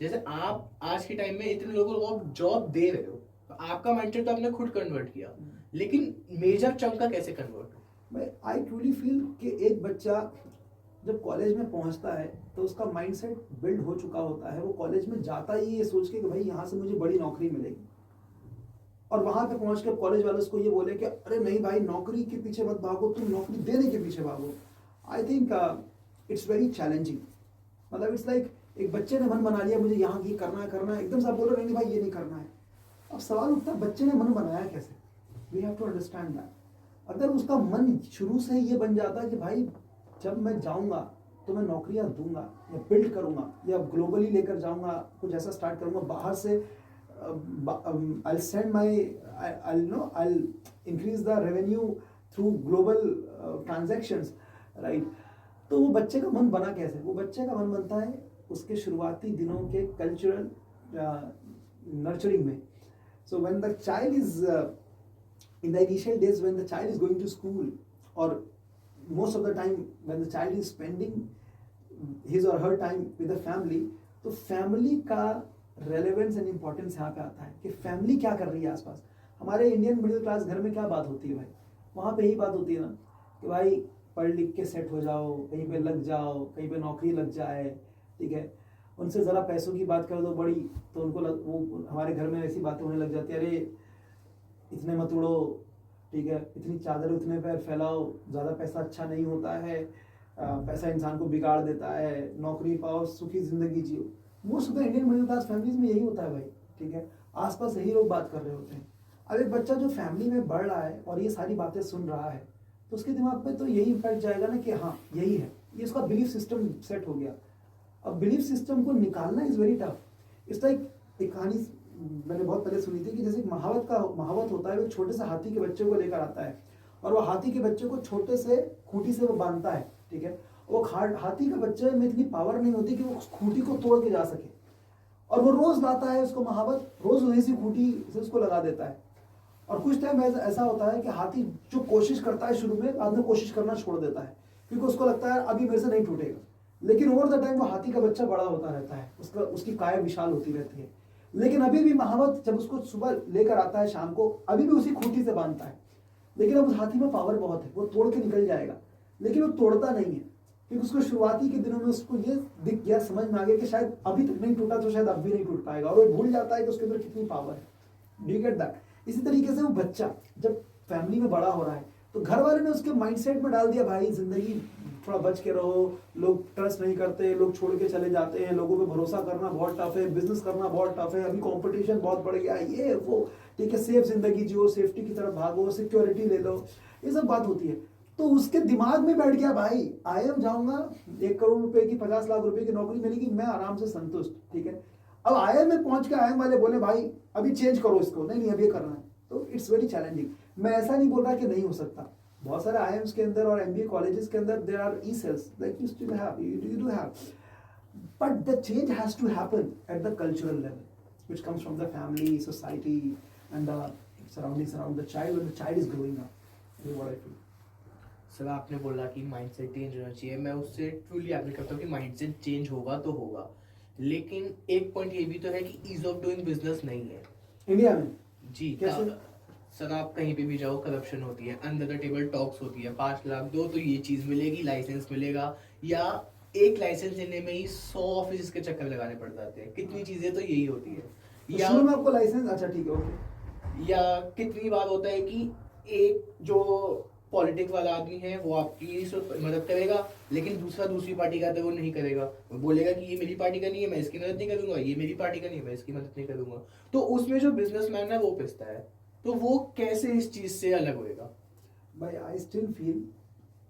Speaker 1: जैसे आप आज के टाइम में इतने लोगों को आप जॉब दे रहे हो, तो आपका माइंडसेट तो आपने खुद कन्वर्ट किया, लेकिन मेजर चंक का कैसे कन्वर्ट हो?
Speaker 2: भाई आई ट्रूली फील कि एक बच्चा जब कॉलेज में पहुंचता है तो उसका माइंडसेट बिल्ड हो चुका होता है। वो कॉलेज में जाता ही ये सोच के कि भाई यहाँ से मुझे बड़ी नौकरी मिलेगी, और वहां पे पहुंच के कॉलेज वाले उसको ये बोले कि अरे नहीं भाई नौकरी के पीछे मत भागो, तुम नौकरी देने के पीछे भागो। I think it's very challenging. मतलब इट्स लाइक एक बच्चे ने मन बना लिया मुझे यहाँ की करना है, एकदम से आप बोल रहे नहीं भाई ये नहीं करना है। अब सवाल उठता है बच्चे ने मन बनाया कैसे? We have to understand that. अगर उसका मन शुरू से ही ये बन जाता कि भाई जब मैं जाऊंगा तो मैं नौकरियां दूंगा या बिल्ड करूंगा या ग्लोबली लेकर जाऊंगा, कुछ ऐसा स्टार्ट करूंगा, बाहर से I'll send my, I'll increase the revenue through global transactions, right? तो वो बच्चे का मन बना कैसे? वो बच्चे का मन बनता है उसके शुरुआती दिनों के कल्चरल नर्चरिंग में. So when the child is in the initial days, when the child is going to school, or most of the time when the child is spending his or her time with the family, तो family का relevance and importance यहाँ पे आता है कि family क्या कर रही है आसपास. हमारे इंडियन मिडिल क्लास घर में क्या बात होती है भाई? वहाँ पे यही बात होती है ना कि भाई पढ़ लिख के सेट हो जाओ, कहीं पे लग जाओ, कहीं पे नौकरी लग जाए, ठीक है. उनसे ज़रा पैसों की बात कर दो बड़ी, तो उनको वो हमारे घर में ऐसी बातें होने लग जाती है, अरे इतने मत उड़ो, ठीक है, इतनी चादर उतने पैर फैलाओ, ज़्यादा पैसा अच्छा नहीं होता है, पैसा इंसान को बिगाड़ देता है, नौकरी पाओ, सुखी ज़िंदगी जियो. Most of the Indian middle class families में यही होता है भाई, ठीक है. आसपास यही लोग बात कर रहे होते हैं. अब एक बच्चा जो फैमिली में बढ़ रहा है और ये सारी बातें सुन रहा है, तो उसके दिमाग पे तो यही इम्पैक्ट जाएगा ना कि हाँ यही है, ये इसका बिलीफ सिस्टम सेट हो गया. अब बिलीफ सिस्टम को निकालना इज़ वेरी टफ. इस टाइप एक कहानी मैंने बहुत पहले सुनी थी कि जैसे एक महावत होता है, वो छोटे से हाथी के बच्चे को लेकर आता है और वो हाथी के बच्चे को छोटे से खूंटी से वो बांधता है, ठीक है. वो हाथी के बच्चे में इतनी पावर नहीं होती कि वो उस खूंटी को तोड़ के जा सके, और वो रोज लाता है उसको महावत, रोज वही सी खूंटी से उसको लगा देता है. और कुछ टाइम ऐसा होता है कि हाथी जो कोशिश करता है शुरू में, बाद में कोशिश करना छोड़ देता है क्योंकि उसको लगता है अभी मेरे से नहीं टूटेगा. लेकिन ओवर द टाइम वो हाथी का बच्चा बड़ा होता रहता है, उसकी काय विशाल होती रहती है. लेकिन अभी भी महावत जब उसको सुबह लेकर आता है शाम को, अभी भी उसी खूंटी से बांधता है. लेकिन अब उस हाथी में पावर बहुत है, वो तोड़ के निकल जाएगा, लेकिन वो तोड़ता नहीं है क्योंकि उसको शुरुआती के दिनों में उसको ये दिख गया, समझ में आ गया कि शायद अभी तक नहीं टूटा तो शायद अब भी नहीं टूट पाएगा, और वो भूल जाता है कि उसके अंदर कितनी पावर है. Do you get that? इसी तरीके से वो बच्चा जब फैमिली में बड़ा हो रहा है तो घर वाले ने उसके माइंडसेट में डाल दिया भाई जिंदगी थोड़ा बच के रहो, लोग ट्रस्ट नहीं करते, लोग छोड़ के चले जाते हैं, लोगों पे भरोसा करना बहुत टफ है, बिजनेस करना बहुत टफ है, अभी कंपटीशन बहुत बढ़ गया, ये वो, ठीक है, सेफ जिंदगी जियो, सेफ्टी की तरफ भागो, सिक्योरिटी ले लो, ये सब बात होती है. तो उसके दिमाग में बैठ गया भाई IIM जाऊंगा, 1 करोड़ रुपए की 50 लाख रुपए की नौकरी मिलेगी, मैं आराम से संतुष्ट, ठीक है. अब IIM में पहुंच के IIM वाले बोले भाई अभी चेंज करो इसको, नहीं अब ये करना है, तो इट्स वेरी चैलेंजिंग. मैं ऐसा नहीं बोल रहा कि नहीं हो सकता, बहुत सारे IIMs के अंदर और MBA कॉलेजेस के अंदर there are e-cells like you still have, you do have, but the change has to happen at the cultural level which comes from the family, society and the surroundings around the child when the child is growing up. This is what I feel.
Speaker 1: Sir आपने बोला कि mindset change होना चाहिए, मैं उससे truly agree करता हूँ कि माइंडसेट चेंज होगा तो होगा, लेकिन एक पॉइंट ये भी तो है कि ईज ऑफ डूइंग बिजनेस नहीं है
Speaker 2: इंडिया में.
Speaker 1: जी. सर आप कहीं पे भी जाओ करप्शन होती है, अंडर द टेबल टॉक्स होती है, 5 लाख दो तो ये चीज मिलेगी, लाइसेंस मिलेगा, या एक लाइसेंस लेने में ही 100 ऑफिस के चक्कर लगाने पड़ जाते हैं. कितनी चीजें तो यही होती है.
Speaker 2: तो शुरू में आपको लाइसेंस, अच्छा ठीक है ओके.
Speaker 1: या कितनी बार होता है कि एक जो पॉलिटिक्स वाला आदमी है वो आपकी मदद करेगा, लेकिन दूसरी पार्टी का तो वो नहीं करेगा, वो बोलेगा कि ये मेरी पार्टी का नहीं है, मैं इसकी मदद नहीं करूंगा, ये मेरी पार्टी का नहीं है, मैं इसकी मदद नहीं करूंगा. तो उसमें जो बिजनेसमैन है वो पिसता है. तो वो कैसे इस चीज से अलग होएगा?
Speaker 2: भाई आई स्टिल फील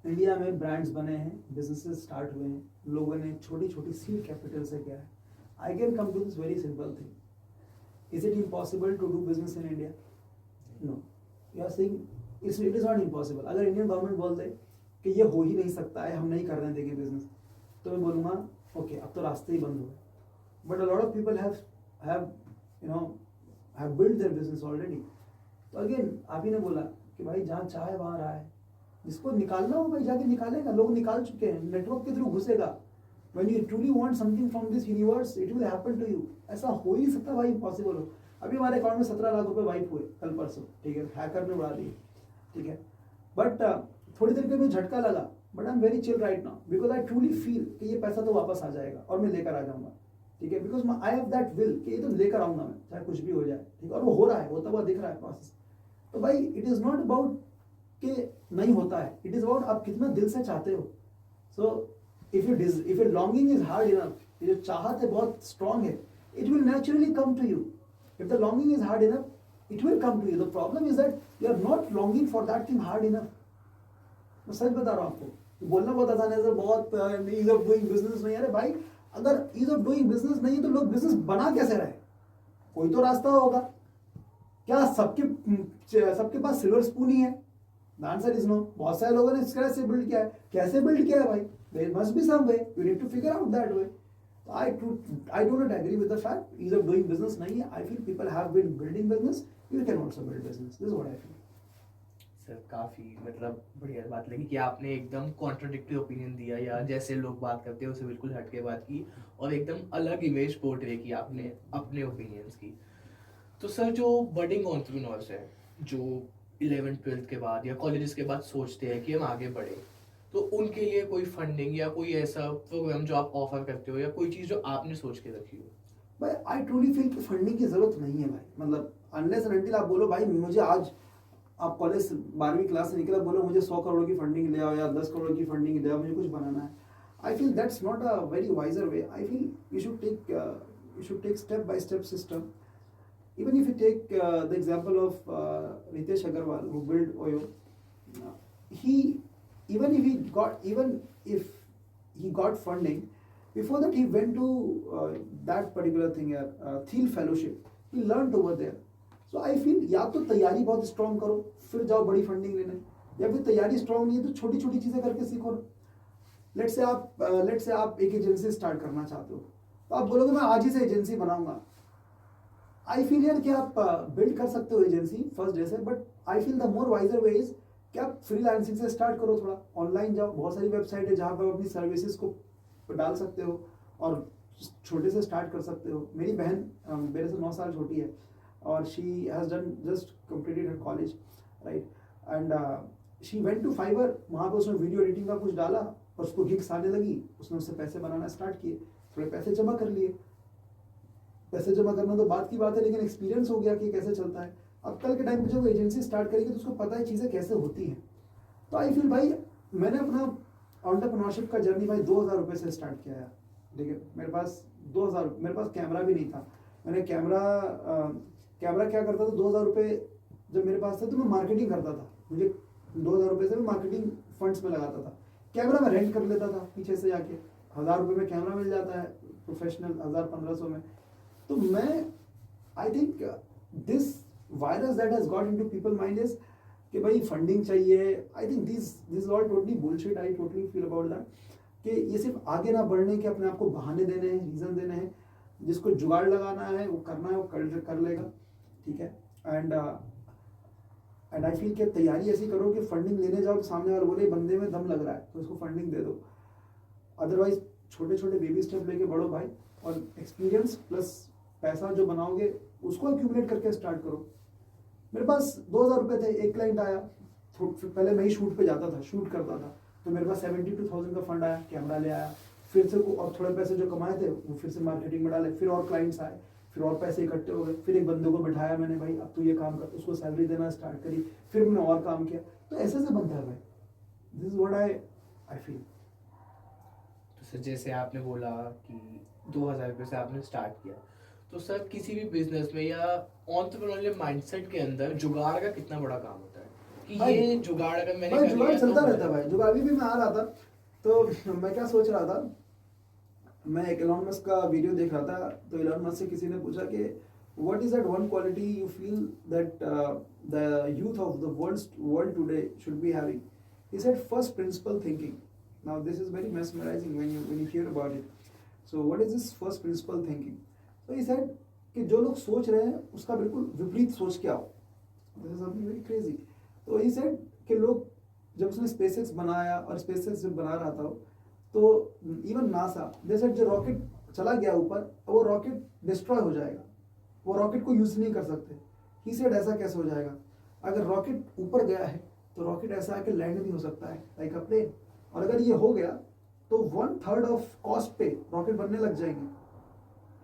Speaker 2: इंडिया में ब्रांड्स बने हैं, बिजनेसेस स्टार्ट हुए हैं, लोगों ने छोटी छोटी सीड कैपिटल से किया है. I can come to this very simple thing. Is it impossible to do business in India? No. You are saying it is not impossible. अगर इंडियन गवर्नमेंट बोल दे कि ये हो ही नहीं सकता है, हम नहीं करने देंगे बिजनेस, तो मैं बोलूँगा ओके अब तो रास्ते ही बंद हुए. But a lot of people have build their business already. तो अगेन आप ही ने बोला कि भाई जहाँ चाहे वहाँ रहा है, जिसको निकालना हो भाई जाके निकालेगा. लोग निकाल चुके हैं, नेटवर्क के through घुसेगा. When you truly want something from this universe, it will happen to you. ऐसा हो ही नहीं सकता भाई, इम्पॉसिबल हो. अभी हमारे अकाउंट में 17 लाख रुपए वाइप हुए कल परसों, ठीक है, हैकर ने उड़ा दिए, ठीक है. बट थोड़ी देर के में झटका लगा, but I am very chill right now because I truly feel कि ये पैसा तो वापस आ जाएगा और मैं लेकर आ जाऊंगा, ठीक है. Because I have that will कि ये तो लेकर आऊंगा मैं, चाहे कुछ भी हो जाए, ठीक है. और वो हो रहा है, होता हुआ दिख रहा है प्रोसेस. तो भाई इट इज नॉट अबाउट कि नहीं होता है, इट इज अबाउट आप कितना दिल से चाहते हो. So if your longing is hard enough, ये जो चाहत है बहुत स्ट्रांग है, it will naturally come to you. If the longing is hard enough, it will come to you. The problem is that you are not longing for that thing hard enough. मैं सच बता रहा हूँ आपको, बोलना बहुत आसान है सर, बहुत ease of doing business नहीं. अरे भाई अगर ease of doing business नहीं है तो लोग बिजनेस बना कैसे रहे? कोई तो रास्ता होगा। क्या सबके पास सिल्वर स्पून ही है? The answer is no. बहुत सारे लोगों ने स्क्रैच से बिल्ड किया है। कैसे बिल्ड किया है भाई? There must be some way, you need to figure out that way. I do not agree with the fact ease of doing business नहीं है। I feel people have been building business, you can also build business. This is what I feel.
Speaker 1: Sir काफ़ी मतलब बढ़िया बात लगी कि आपने एकदम कॉन्ट्रोडिक्टरी ओपिनियन दिया, या जैसे लोग बात करते हैं उससे बिल्कुल हट के बात की, और एकदम अलग इमेज पोर्ट्रे की आपने अपने ओपिनियंस की। तो सर जो बडिंग एंटरप्रेन्योर्स हैं, जो 11th-12th के बाद या कॉलेजेस के बाद सोचते हैं कि हम आगे बढ़े, तो उनके लिए कोई फंडिंग या कोई ऐसा प्रोग्राम जो आप ऑफर करते हो, या कोई चीज़ जो आपने सोच के रखी हो?
Speaker 2: भाई आई ट्रूली फील कि फंडिंग की जरूरत नहीं है भाई। मतलब अनलेस एंड अनटिल आप बोलो भाई मुझे आज, आप कॉलेज 12वीं क्लास से निकला, बोलो मुझे 100 करोड़ की फंडिंग ले आओ या 10 करोड़ की फंडिंग ले आओ, मुझे कुछ बनाना है। I feel that's not a very wiser way. I feel you should take step by step system. Even if you take the example of Ritesh Agarwal who built Oyo, he even if he got funding, before that he went to that particular thing, Thiel Fellowship. He learned over there. So I feel या तो तैयारी बहुत strong करो फिर जाओ बड़ी funding लेने, या फिर तैयारी स्ट्रॉन्ग नहीं है तो छोटी छोटी चीजें करके सीखो। लेट से आप एक एजेंसी स्टार्ट करना चाहते हो, तो आप बोलोगे मैं आज ही से एजेंसी बनाऊंगा। आई फील यार कि आप बिल्ड कर सकते हो एजेंसी फर्स्ट डे से, but I feel the more wiser way is कि आप फ्रीलांसिंग से स्टार्ट करो, थोड़ा ऑनलाइन जाओ। बहुत सारी वेबसाइट है जहाँ पर आप अपनी सर्विसेज को डाल सकते हो और छोटे से स्टार्ट कर सकते हो। मेरी बहन मेरे से 9 साल छोटी है और she has done just completed her college, right, and she went to Fiverr. वहाँ पर उसने वीडियो एडिटिंग का कुछ डाला और उसको गिग्स आने लगी, उसने उससे पैसे बनाना स्टार्ट किए, थोड़े पैसे जमा कर लिए। पैसे जमा करना तो बात की बात है, लेकिन एक्सपीरियंस हो गया कि कैसे चलता है। अब कल के टाइम पे जब वो एजेंसी स्टार्ट करेगी तो उसको पता है चीज़ें कैसे होती हैं। तो आई फील भाई मैंने अपना एंटरप्रेन्योरशिप का जर्नी भाई 2000 रुपये से स्टार्ट किया है। देखिए मेरे पास कैमरा भी नहीं था। मैंने कैमरा क्या करता था, 2000 रुपये जब मेरे पास थे तो मैं मार्केटिंग करता था। मुझे 2000 रुपये से मैं मार्केटिंग फंड्स में लगाता था। कैमरा में रेंट कर लेता था पीछे से जाके, 1000 रुपये में कैमरा मिल जाता है प्रोफेशनल, 1000-1500 में। तो मैं I think this virus that has got into people mind is कि भाई फंडिंग चाहिए। I think this all totally bullshit. I totally feel about that कि ये सिर्फ आगे ना बढ़ने के अपने आप को बहाने देने हैं, रीजन देने हैं। जिसको जुगाड़ लगाना है वो करना है, वो कर लेगा, ठीक है। एंड आई फील कि तैयारी ऐसी करो कि फंडिंग लेने जाओ तो सामने वाले बोले बंदे में दम लग रहा है तो उसको फंडिंग दे दो। अदरवाइज छोटे छोटे बेबी स्टेप लेके बढ़ो भाई, और एक्सपीरियंस प्लस पैसा जो बनाओगे उसको एक्यूमुलेट करके स्टार्ट करो। मेरे पास 2000 रुपये थे, एक क्लाइंट आया, पहले मैं ही शूट पे जाता था, शूट करता था, तो मेरे पास 72,000 का फंड आया, कैमरा ले आया, फिर से और थोड़े पैसे जो कमाए थे वो फिर से मार्केटिंग में डाले, फिर और क्लाइंट्स आए, फिर और पैसे इकट्ठे हो गए, फिर एक बंदे को बिठाया मैंने, भाई अब तू ये काम कर, उसको सैलरी देना स्टार्ट करी, फिर मैंने और काम किया। तो ऐसे से बनता है भाई। This is what I feel.
Speaker 1: तो सर जैसे आपने बोला कि 2000 रुपये से आपने स्टार्ट किया, तो सर किसी भी बिजनेस में या एंटरप्रेन्योरियल माइंडसेट के अंदर जुगाड़ का कितना बड़ा काम होता है कि
Speaker 2: भाई,
Speaker 1: ये जुगाड़ अगर मैंने
Speaker 2: भाई
Speaker 1: कर
Speaker 2: जुगाड़
Speaker 1: लिया
Speaker 2: चलता
Speaker 1: तो
Speaker 2: रहता है भाई। जुगाड़ भी मैं आ रहा था तो मैं क्या सोच रहा था, मैं एक एलन मस्क का वीडियो देख रहा था, तो एलन मस्क से किसी ने पूछा कि what is that one quality you feel that the youth of the world today should be having. He said first principle thinking. Now this is very mesmerising when you here about it. So what is this first principle thinking? तो he said कि जो लोग सोच रहे हैं उसका बिल्कुल विपरीत सोच के आओ। This is something very crazy. तो ही सेड कि लोग, जब उसने स्पेसएक्स बनाया और स्पेसएक्स जब बना रहा था तो इवन नासा दे सेड जो रॉकेट चला गया ऊपर, वो रॉकेट डिस्ट्रॉय हो जाएगा, वो रॉकेट को यूज नहीं कर सकते। ही सेड ऐसा कैसे हो जाएगा? अगर रॉकेट ऊपर गया है तो रॉकेट ऐसा है कि लैंड नहीं हो सकता है लाइक अ प्लेन, और अगर ये हो गया तो 1/3 ऑफ कॉस्ट पे रॉकेट बनने लग जाएंगे,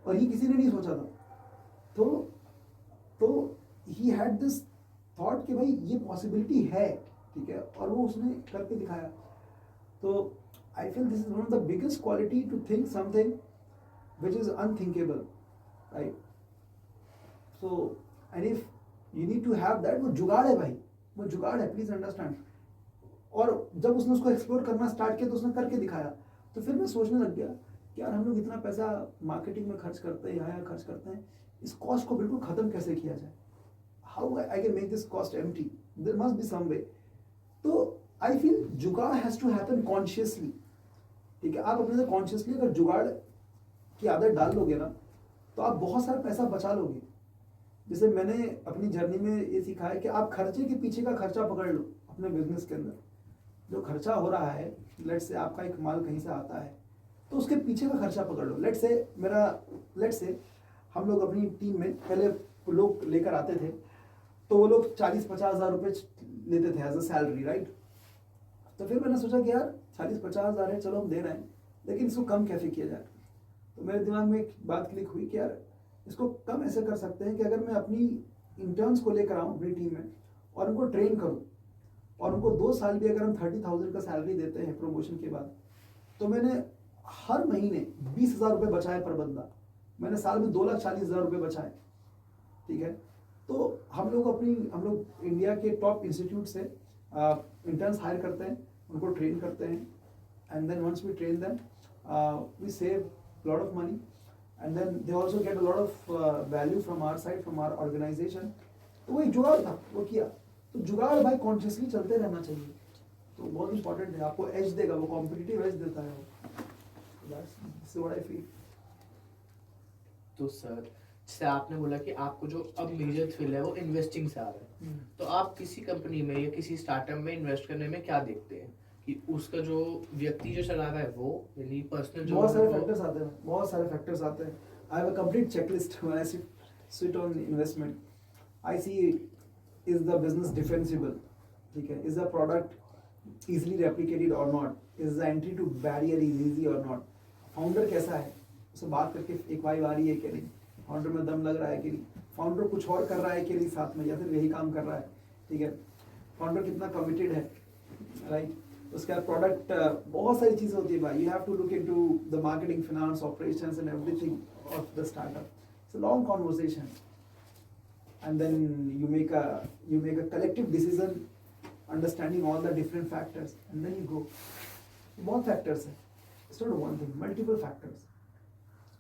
Speaker 2: और ये किसी ने नहीं सोचा था। तो ही हैड दिस थॉट कि भाई ये पॉसिबिलिटी है, ठीक है, और वो उसने करके दिखाया। तो I feel this is one of the biggest quality to think something which is unthinkable, right. So and if you need to have that, वो जुगाड़ है भाई, वो जुगाड़ है, प्लीज अंडरस्टैंड। और जब उसने उसको एक्सप्लोर करना स्टार्ट किया तो उसने करके दिखाया। तो फिर मैं सोचने लग गया कि यार हम लोग इतना पैसा मार्केटिंग में खर्च करते हैं, यहाँ खर्च करते हैं, इस कॉस्ट को बिल्कुल खत्म कैसे किया जाए, how I can make this cost empty, there must be some way. तो I feel jugaad has to happen consciously, ठीक है। आप अपने से कॉन्शियसली अगर जुगाड़ की आदत डाल लोगे ना, तो आप बहुत सारा पैसा बचा लोगे। जैसे मैंने अपनी जर्नी में ये सीखा है कि आप खर्चे के पीछे का खर्चा पकड़ लो अपने बिजनेस के अंदर। जो खर्चा हो रहा है, लेट से आपका एक माल कहीं से आता है, तो उसके पीछे का खर्चा पकड़ लो। लेट से हम लोग अपनी टीम में पहले लोग लेकर आते थे, तो वो लोग 40-50 हज़ार रुपये लेते थे एज अ सैलरी, राइट। तो फिर मैंने सोचा कि यार 40-50 हज़ार है, चलो हम दे रहे हैं, लेकिन इसको कम कैसे किया जाए। तो मेरे दिमाग में एक बात क्लिक हुई कि यार इसको कम ऐसे कर सकते हैं कि अगर मैं अपनी इंटर्न्स को लेकर आऊँ अपनी टीम में और उनको ट्रेन करूँ, और उनको 2 साल भी अगर हम 30,000 का सैलरी देते हैं प्रमोशन के बाद, तो मैंने हर महीने 20,000 रुपये बचाए पर बंदा, मैंने साल में 2,40,000 रुपये बचाए, ठीक है। तो हम लोग इंडिया के टॉप इंस्टीट्यूट से इंटर्न्स हायर करते हैं, उनको ट्रेन करते हैं, and then once we train them we save lot of money, and then they also get a lot of value from our side, from our organisation. तो वो एक जुगाड़ था, वो किया। तो जुगाड़ भाई कॉन्शियसली चलते रहना चाहिए, तो बहुत इंपॉर्टेंट है, आपको एज देगा, वो कॉम्पिटिटिव एज देता है वो। That's what I feel.
Speaker 1: तो सर, जैसे आपने बोला कि आपको जो अब मेजर थ्रिल है वो इन्वेस्टिंग से आ रहा है, तो आप किसी कंपनी में या किसी स्टार्टअप में इन्वेस्ट करने में क्या देखते हैं कि उसका जो व्यक्ति जो चला रहा है वो, यानी पर्सनल जो
Speaker 2: बहुत सारे
Speaker 1: है
Speaker 2: फैक्टर्स आते हैं, बहुत सारे फैक्टर्स आते हैं। I have a complete checklist when I sit on investment. I see is the business defensible, ठीक है, is the product easily replicated और not, is the entry to barrier is easy और नॉट, फाउंडर कैसा है, उससे बात करके एक वाइब आ रही है कि नहीं, फाउंडर में दम लग रहा है कि नहीं, फाउंडर कुछ और कर रहा है कि नहीं साथ में, या फिर यही काम कर रहा है, ठीक है, फाउंडर कितना कमिटेड है, राइट। उसका प्रोडक्ट, बहुत सारी चीज़ें होती है भाई, you have to look into the marketing, finance, operations and everything of the startup. It's a long conversation, and then you make a collective decision understanding all the different factors, and then you go। बहुत factors है, it's not one thing, multiple factors।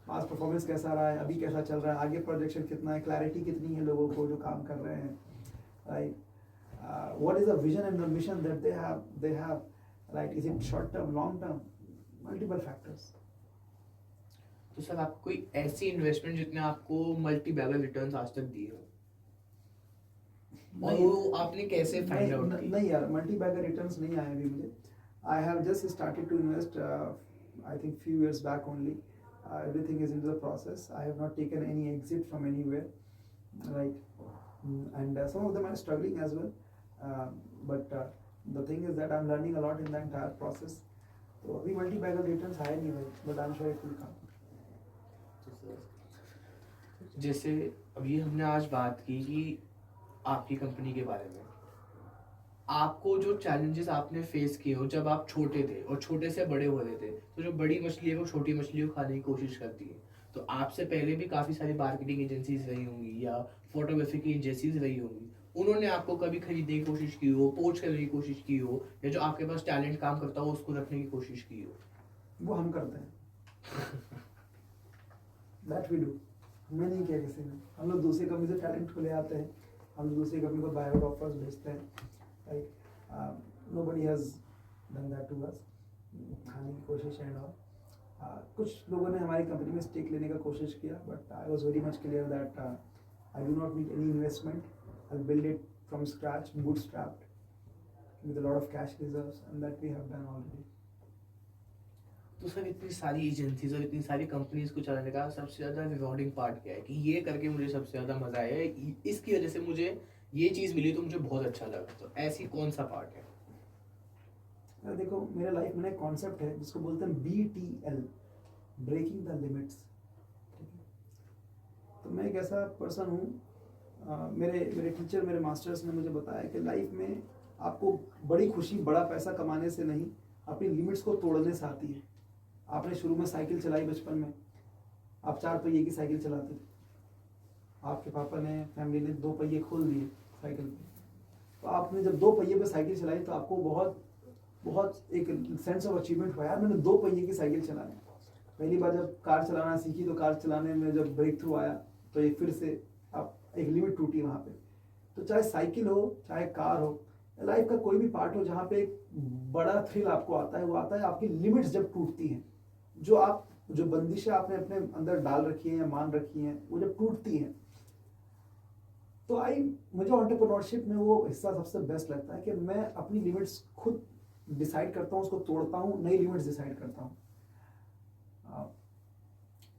Speaker 2: Pass performance कैसा रहा है, अभी कैसा चल रहा है, आगे प्रोजेक्शन कितना है, क्लैरिटी कितनी है लोगों को जो काम कर रहे हैं, right. what is the vision and the mission that they have, right, is it short term, long term, multiple factors।
Speaker 1: तो सर, आपको कोई ऐसी इन्वेस्टमेंट जितने आपको मल्टी बैगर रिटर्न्स आज तक दिए हो, और वो आपने कैसे फाइंड आउट की?
Speaker 2: नहीं यार, मल्टी बैगर रिटर्न्स नहीं आए अभी मुझे। I have just started to invest, I think few years back only. everything is into the process, I have not taken any exit from anywhere, right। And some of them are struggling as well, but the thing is that I'm learning a lot in the entire process। तो अभी multi bagger returns आए नहीं भाई, but I am sure it will come.
Speaker 1: जैसे अभी हमने आज बात की कि आपकी कंपनी के बारे में, आपको जो चैलेंजेस आपने फेस किए हो जब आप छोटे थे और छोटे से बड़े हो रहे थे, तो जो बड़ी मछली है वो छोटी मछली को खाने की कोशिश करती है, तो आपसे पहले भी काफ़ी सारी मार्केटिंग एजेंसीज रही होंगी या फोटोग्राफी की एजेंसीज रही होंगी, उन्होंने आपको कभी खरीदने की कोशिश की हो, पोच करने की कोशिश की हो, या जो आपके पास टैलेंट काम करता हो उसको रखने की कोशिश की हो?
Speaker 2: वो हम करते हैं दैट वी डू। हमने नहीं किया किसी ने, हम लोग दूसरी कंपनी से टैलेंट को ले आते हैं, हम लोग दूसरी कंपनी को बायोड ऑफर्स भेजते हैं, right. Nobody has done that to us, खाने की कोशिश एंड ऑल। कुछ लोगों ने हमारी कंपनी में स्टेक लेने का कोशिश किया, but I was very much clear that I do not need any investment, I build it from scratch, bootstrapped with a lot of cash reserves, and that we have done already.
Speaker 1: तो sir, इतनी सारी agencies और इतनी सारी companies को चलाने का सबसे ज़्यादा रिवॉर्डिंग पार्ट क्या है कि ये करके मुझे सबसे ज़्यादा मज़ा आया, इसकी वजह से मुझे ये चीज़ मिली तो मुझे बहुत अच्छा लगा, तो ऐसी कौन सा पार्ट है?
Speaker 2: देखो, मेरे लाइफ में एक कॉन्सेप्ट है जिसको बोलते हैं BTL, ब्रेकिंग द लिमिट्स, ठीक है। तो मैं एक ऐसा पर्सन हूँ, मेरे टीचर, मेरे मास्टर्स ने मुझे बताया कि लाइफ में आपको बड़ी खुशी बड़ा पैसा कमाने से नहीं, अपनी लिमिट्स को तोड़ने से आती है। आपने शुरू में साइकिल चलाई बचपन में, आप 4 पहिए की साइकिल चलाते थे, आपके पापा ने, फैमिली ने 2 पहिए खोल दिए साइकिल पे, तो आपने जब 2 पहिए पे साइकिल चलाई तो आपको बहुत बहुत एक सेंस ऑफ अचीवमेंट हुआ, यार मैंने 2 पहिए की साइकिल चलाई। पहली बार जब कार चलाना सीखी तो कार चलाने में जब ब्रेक थ्रू आया तो ये फिर से आप एक लिमिट टूटी वहाँ पे। तो चाहे साइकिल हो, चाहे कार हो, लाइफ का कोई भी पार्ट हो जहाँ पे एक बड़ा थ्रिल आपको आता है, वो आता है आपकी लिमिट्स जब टूटती हैं। जो बंदिशें आपने अपने अंदर डाल रखी हैं या मान रखी हैं, वो जब टूटती हैं, तो मुझे एंटरप्रेन्योरशिप में वो हिस्सा सबसे बेस्ट लगता है कि मैं अपनी लिमिट्स खुद डिसाइड करता हूँ, उसको तोड़ता हूँ, नई लिमिट्स डिसाइड करता हूँ।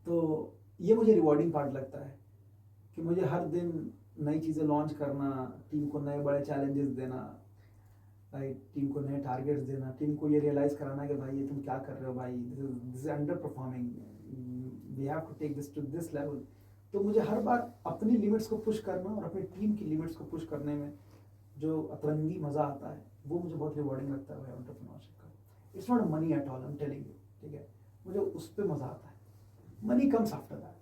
Speaker 2: तो ये मुझे रिवॉर्डिंग पार्ट लगता है कि मुझे हर दिन नई चीज़ें लॉन्च करना, टीम को नए बड़े चैलेंजेस देना, राइट, टीम को नए टारगेट्स देना, टीम को ये रियलाइज़ कराना कि भाई ये तुम क्या कर रहे हो, भाई this is underperforming, we have to take this to this level. तो मुझे हर बार अपनी लिमिट्स को पुश करना और अपनी टीम की लिमिट्स को पुश करने में जो अतरंगी मज़ा आता है, वो मुझे बहुत रिवॉर्डिंग लगता है भाई एंटरप्रेन्योरशिप का। It's not money at all, I am telling you, ठीक है, मुझे उस पर मज़ा आता है। Money comes after that.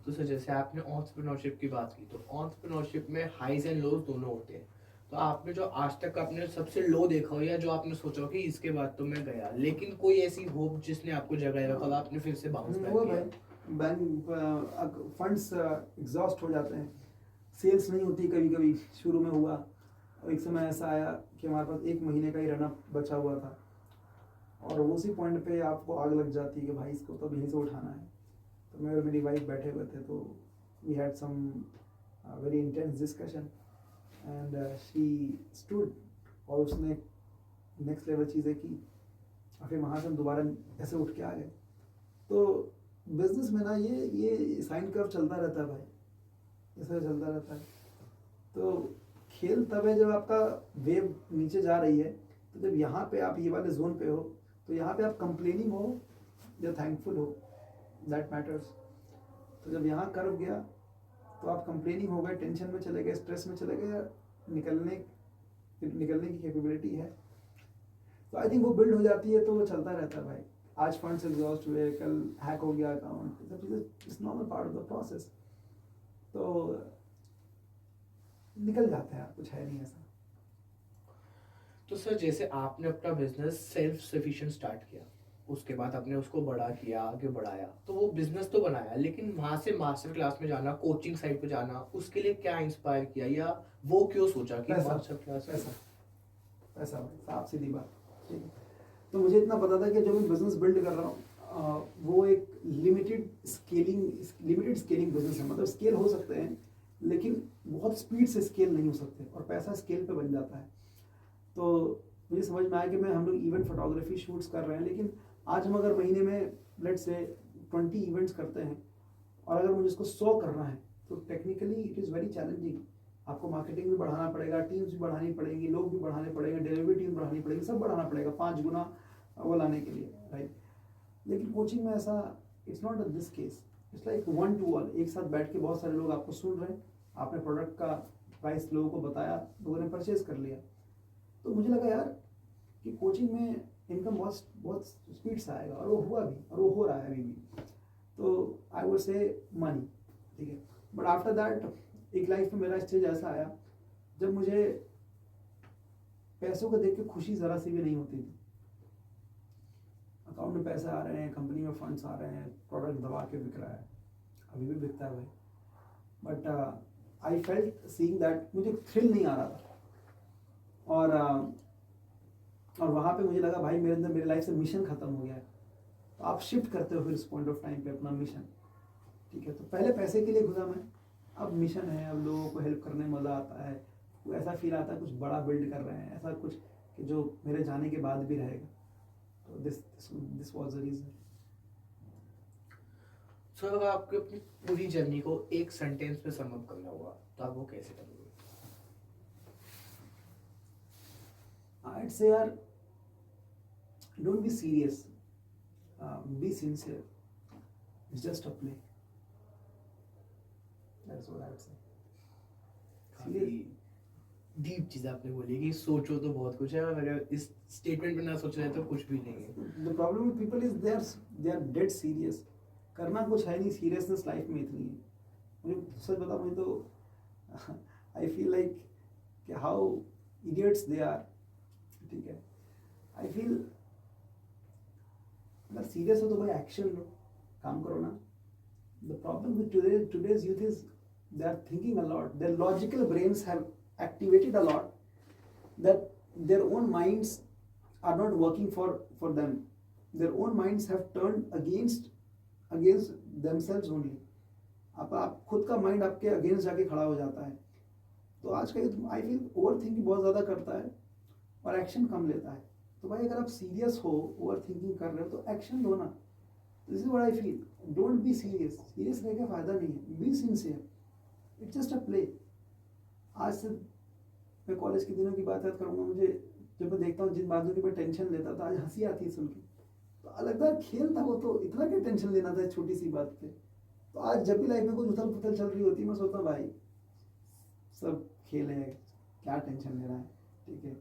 Speaker 1: तो सर जैसे आपने एंटरप्रेन्योरशिप की बात की, तो एंटरप्रेन्योरशिप में हाइज एंड लोज दोनों होते हैं। तो आपने जो आज तक आपने सबसे लो देखा हो या जो आपने सोचा हो कि इसके बाद तो मैं गया, लेकिन कोई ऐसी होप जिसने आपको जगाए रखा और आपने फिर से बाउंस बैक
Speaker 2: वो
Speaker 1: किया?
Speaker 2: भाई बैंक फंड्स एग्जॉस्ट हो जाते हैं, सेल्स नहीं होती कभी कभी, शुरू में हुआ और एक समय ऐसा आया कि हमारे पास 1 महीने का ही रनअप बचा हुआ था और उसी पॉइंट पे आपको आग लग जाती है कि भाई इसको तो यहीं से उठाना है। तो मैं और मेरी वाइफ बैठे हुए थे, तो we had some very intense discussion and she stood, और उसने नेक्स्ट लेवल चीज़ें की और फिर वहाँ से हम दोबारा ऐसे उठ के आ गए। तो बिजनेस में ना ये साइन कर्व चलता रहता है भाई, ऐसा चलता रहता है। तो खेल तब है जब आपका वेव नीचे जा रही है, तो जब यहाँ पे आप ये वाले जोन पे हो, तो यहाँ पे आप कंप्लेनिंग हो या थैंकफुल हो, दैट मैटर्स। तो जब यहाँ कर्व गया तो आप कंप्लेनिंग हो गए, टेंशन में चले गए, स्ट्रेस में चले गए, निकलने की कैपेबिलिटी है। तो आई थिंक वो बिल्ड हो जाती है, तो वो चलता रहता है भाई। आज फंड्स एग्जॉस्ट हुए, कल हैक हो गया अकाउंट, सब चीज़ें it's normal part of the process. तो निकल जाते हैं, कुछ है नहीं ऐसा।
Speaker 1: तो सर जैसे आपने अपना बिजनेस सेल्फ सफिशिएंट स्टार्ट किया, उसके बाद आपने उसको बड़ा किया, आगे बढ़ाया, तो वो बिजनेस तो बनाया, लेकिन वहां से मास्टर क्लास में जाना, कोचिंग साइड पे जाना, उसके लिए क्या इंस्पायर किया या वो क्यों सोचा कि
Speaker 2: पैसा
Speaker 1: मास्टर क्लास?
Speaker 2: पैसा पैसा भाई, साफ सीधी बात, ठीक है। तो मुझे इतना पता था कि जो मैं बिजनेस बिल्ड कर रहा हूँ वो एक लिमिटेड स्केलिंग बिजनेस है। मतलब स्केल हो सकते हैं लेकिन बहुत स्पीड से स्केल नहीं हो सकते, और पैसा स्केल पे बन जाता है। तो मुझे समझ में आया कि हम लोग इवेंट फोटोग्राफी शूट्स कर रहे हैं, लेकिन आज हम अगर महीने में लेट्स से 20 इवेंट्स करते हैं और अगर मुझे इसको 100 करना है, तो technically it is very challenging. आपको मार्केटिंग भी बढ़ाना पड़ेगा, टीम्स भी बढ़ानी पड़ेगी, लोग भी बढ़ाने पड़ेंगे, डिलीवरी टीम बढ़ानी पड़ेगी, सब बढ़ाना पड़ेगा 5 गुना वो लाने के लिए, राइट। लेकिन कोचिंग में ऐसा it's not this case, it's like 1 to 1, एक साथ बैठ के बहुत सारे लोग आपको सुन रहे हैं, आपने प्रोडक्ट का प्राइस लोगों को बताया, लोगों ने परचेज कर लिया। तो मुझे लगा यार कि कोचिंग में इनकम बहुत बहुत स्पीड से आएगा, और वो हुआ भी, और वो हो रहा है अभी भी। तो आई वुड से मनी, ठीक है। बट आफ्टर दैट एक लाइफ में मेरा स्टेज ऐसा आया जब मुझे पैसों को देख के खुशी ज़रा सी भी नहीं होती थी। अकाउंट में पैसे आ रहे हैं, कंपनी में फंड्स आ रहे हैं, प्रोडक्ट दबा के बिक रहा है, अभी भी बिकता है भाई, but I felt seeing that मुझे थ्रिल नहीं आ रहा था। और वहाँ पे मुझे लगा भाई मेरे अंदर, मेरी लाइफ से मिशन खत्म हो गया है। तो आप शिफ्ट करते हो फिर इस पॉइंट ऑफ टाइम पे अपना मिशन, ठीक है। तो पहले पैसे के लिए घुसा मैं, अब मिशन है, अब लोगों को हेल्प करने में मज़ा आता है, ऐसा फील आता है कुछ बड़ा बिल्ड कर रहे हैं, ऐसा कुछ कि जो मेरे जाने के बाद भी रहेगा। तो दिस वाज द रीज़न।
Speaker 1: सो अगर आपको अपनी पूरी जर्नी को एक सेंटेंस में सम अप करना हुआ, तो आप वो कैसे करोगे?
Speaker 2: I'd say यार, don't be serious, be sincere, it's just a play, that's what I would say.
Speaker 1: काफी डीप चीज आपने बोली कि सोचो तो बहुत कुछ है, और अगर इस स्टेटमेंट में ना सोचा जाए तो कुछ भी नहीं है।
Speaker 2: The problem with people is they are dead serious, करना कुछ है नहीं, सीरियसनेस लाइफ में इतनी है। मुझे सच बता, मुझे तो आई फील लाइक कि हाउ इडियट्स दे आर, ठीक है। आई फील अगर सीरियस हो तो भाई एक्शन लो, काम करो ना, The problem with today's youth is they are thinking a lot. Their logical brains have activated a lot, that their own minds are not working for them. Their own minds have turned against themselves only. आप खुद का mind आपके against जाके खड़ा हो जाता है. तो आज का youth I feel over thinking बहुत ज़्यादा करता है और एक्शन कम लेता है. तो भाई अगर आप सीरियस हो, ओवर थिंकिंग कर रहे हो, तो एक्शन लो ना. This is what I feel. Don't be serious. Serious रह के फायदा नहीं है. Be sincere. It's just a play. आज से मैं कॉलेज के दिनों की बात याद करूँगा. मुझे जब मैं देखता हूँ जिन बातों की मैं टेंशन लेता था, आज हंसी आती है सुन के. तो लगता है खेल था वो, तो इतना क्या टेंशन लेना था छोटी सी बात पे. तो आज जब भी लाइफ में कुछ उथल पुथल चल रही होती है, मैं सोचता हूँ भाई सब खेल है, क्या टेंशन ले रहा है. ठीक है.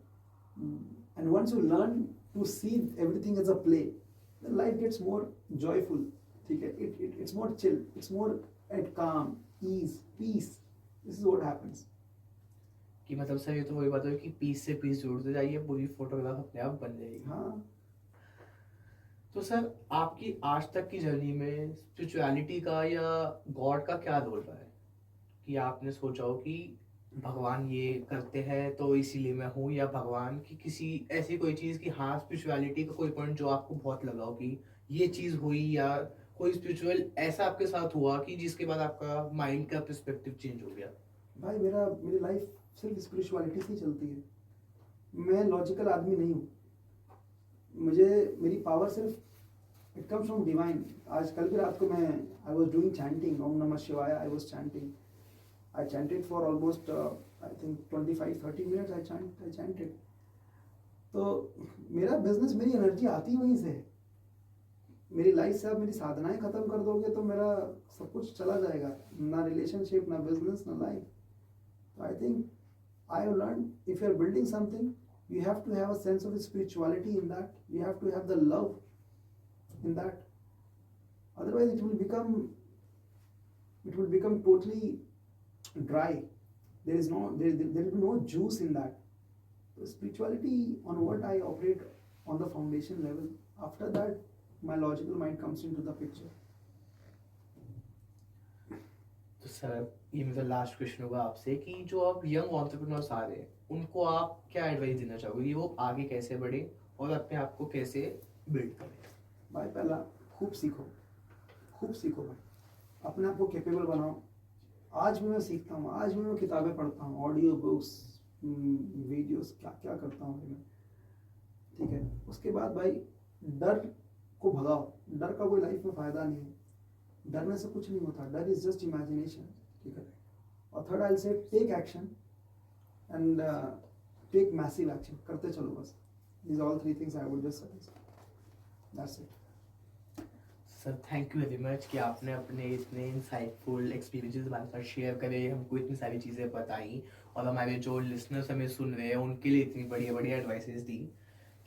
Speaker 2: And once you learn to see everything as a play, then life gets more joyful. ठीक है. It's more chill. It's more at calm, ease, peace. This is what happens.
Speaker 1: कि मतलब सर ये तो वही बात है कि पीस से पीस जोड़ते जाइए, पूरी फोटोग्राफ अपने आप बन जाएगी.
Speaker 2: हाँ.
Speaker 1: तो सर आपकी आज तक की जर्नी में स्पिरिचुअलिटी का या गॉड का क्या रोल रहा है, कि आपने सोचा हो कि भगवान ये करते हैं तो इसीलिए मैं हूँ, या भगवान की किसी ऐसी कोई चीज़ कि हाँ स्पिरिचुअलिटी का कोई पॉइंट जो आपको बहुत लगा हो कि ये चीज़ हुई, या कोई स्पिरिचुअल ऐसा आपके साथ हुआ कि जिसके बाद आपका माइंड का पर्सपेक्टिव चेंज हो गया?
Speaker 2: भाई मेरी लाइफ सिर्फ स्पिरिचुअलिटी से ही चलती है. मैं लॉजिकल आदमी नहीं हूँ. मेरी पावर सिर्फ इट कम्स फ्रॉम डिवाइन. आज कल भी रात को मैं आई वॉज डूइंग चैंटिंग ओम नमः शिवाय. I was chanting. I chanted for almost I think 25-30 minutes. I chanted. तो मेरा बिजनेस, मेरी एनर्जी आती वहीं से है. मेरी लाइफ से आप मेरी साधनाएं खत्म कर दोगे तो मेरा सब कुछ चला जाएगा. ना रिलेशनशिप, ना बिजनेस, ना लाइफ. तो I think I have learn, if you are building something, you have to have a sense of spirituality in that. You have to have the love in that. Otherwise it will become totally dry. There will be no juice in that. So spirituality on what I operate on the foundation level. After that my logical mind comes into the picture.
Speaker 1: तो sir ये मेरा last question होगा आपसे कि जो आप young entrepreneurs आ रहे हैं उनको आप क्या एडवाइस देना चाहोगे कि वो आगे कैसे बढ़े और अपने आप को कैसे बिल्ड करें?
Speaker 2: भाई पहला खूब सीखो भाई. अपने आप को कैपेबल बनाओ. आज भी मैं सीखता हूँ. आज भी मैं किताबें पढ़ता हूँ, ऑडियो बुक्स, वीडियोस, क्या क्या करता हूँ मैं. ठीक है. उसके बाद भाई डर को भगाओ. डर का कोई लाइफ में फ़ायदा नहीं है. डरने से कुछ नहीं होता. डर इज जस्ट इमेजिनेशन. ठीक है. और third I say take action and take massive action. करते चलो बस. These all 3 things I would just suggest. That's it.
Speaker 1: Sir thank you very much कि आपने अपने इतने इंसाइटफुल एक्सपीरियंसेस हमारे साथ शेयर करे, हमको इतनी सारी चीज़ें बताई, और हमारे जो लिसनर्स हमें सुन रहे हैं उनके लिए इतनी बढ़िया बढ़िया एडवाइसेस दी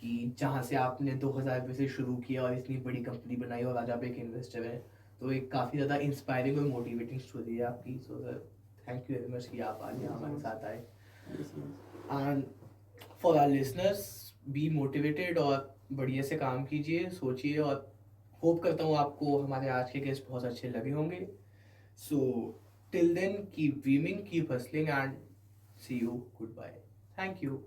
Speaker 1: कि जहाँ से आपने 2000 रुपये से शुरू किया और इतनी बड़ी कंपनी बनाई और आज आप एक इन्वेस्टर हैं. तो एक काफ़ी ज़्यादा इंस्पायरिंग और मोटिवेटिंग स्टोरी है आपकी. So sir thank you very much कि आप आज यहाँ हमारे साथ आए. And for our listeners, be motivated और बढ़िया से काम कीजिए, सोचिए, और होप करता हूँ आपको हमारे आज के गेस्ट बहुत अच्छे लगे होंगे. So till then keep dreaming, keep hustling and see you. Goodbye. Thank you.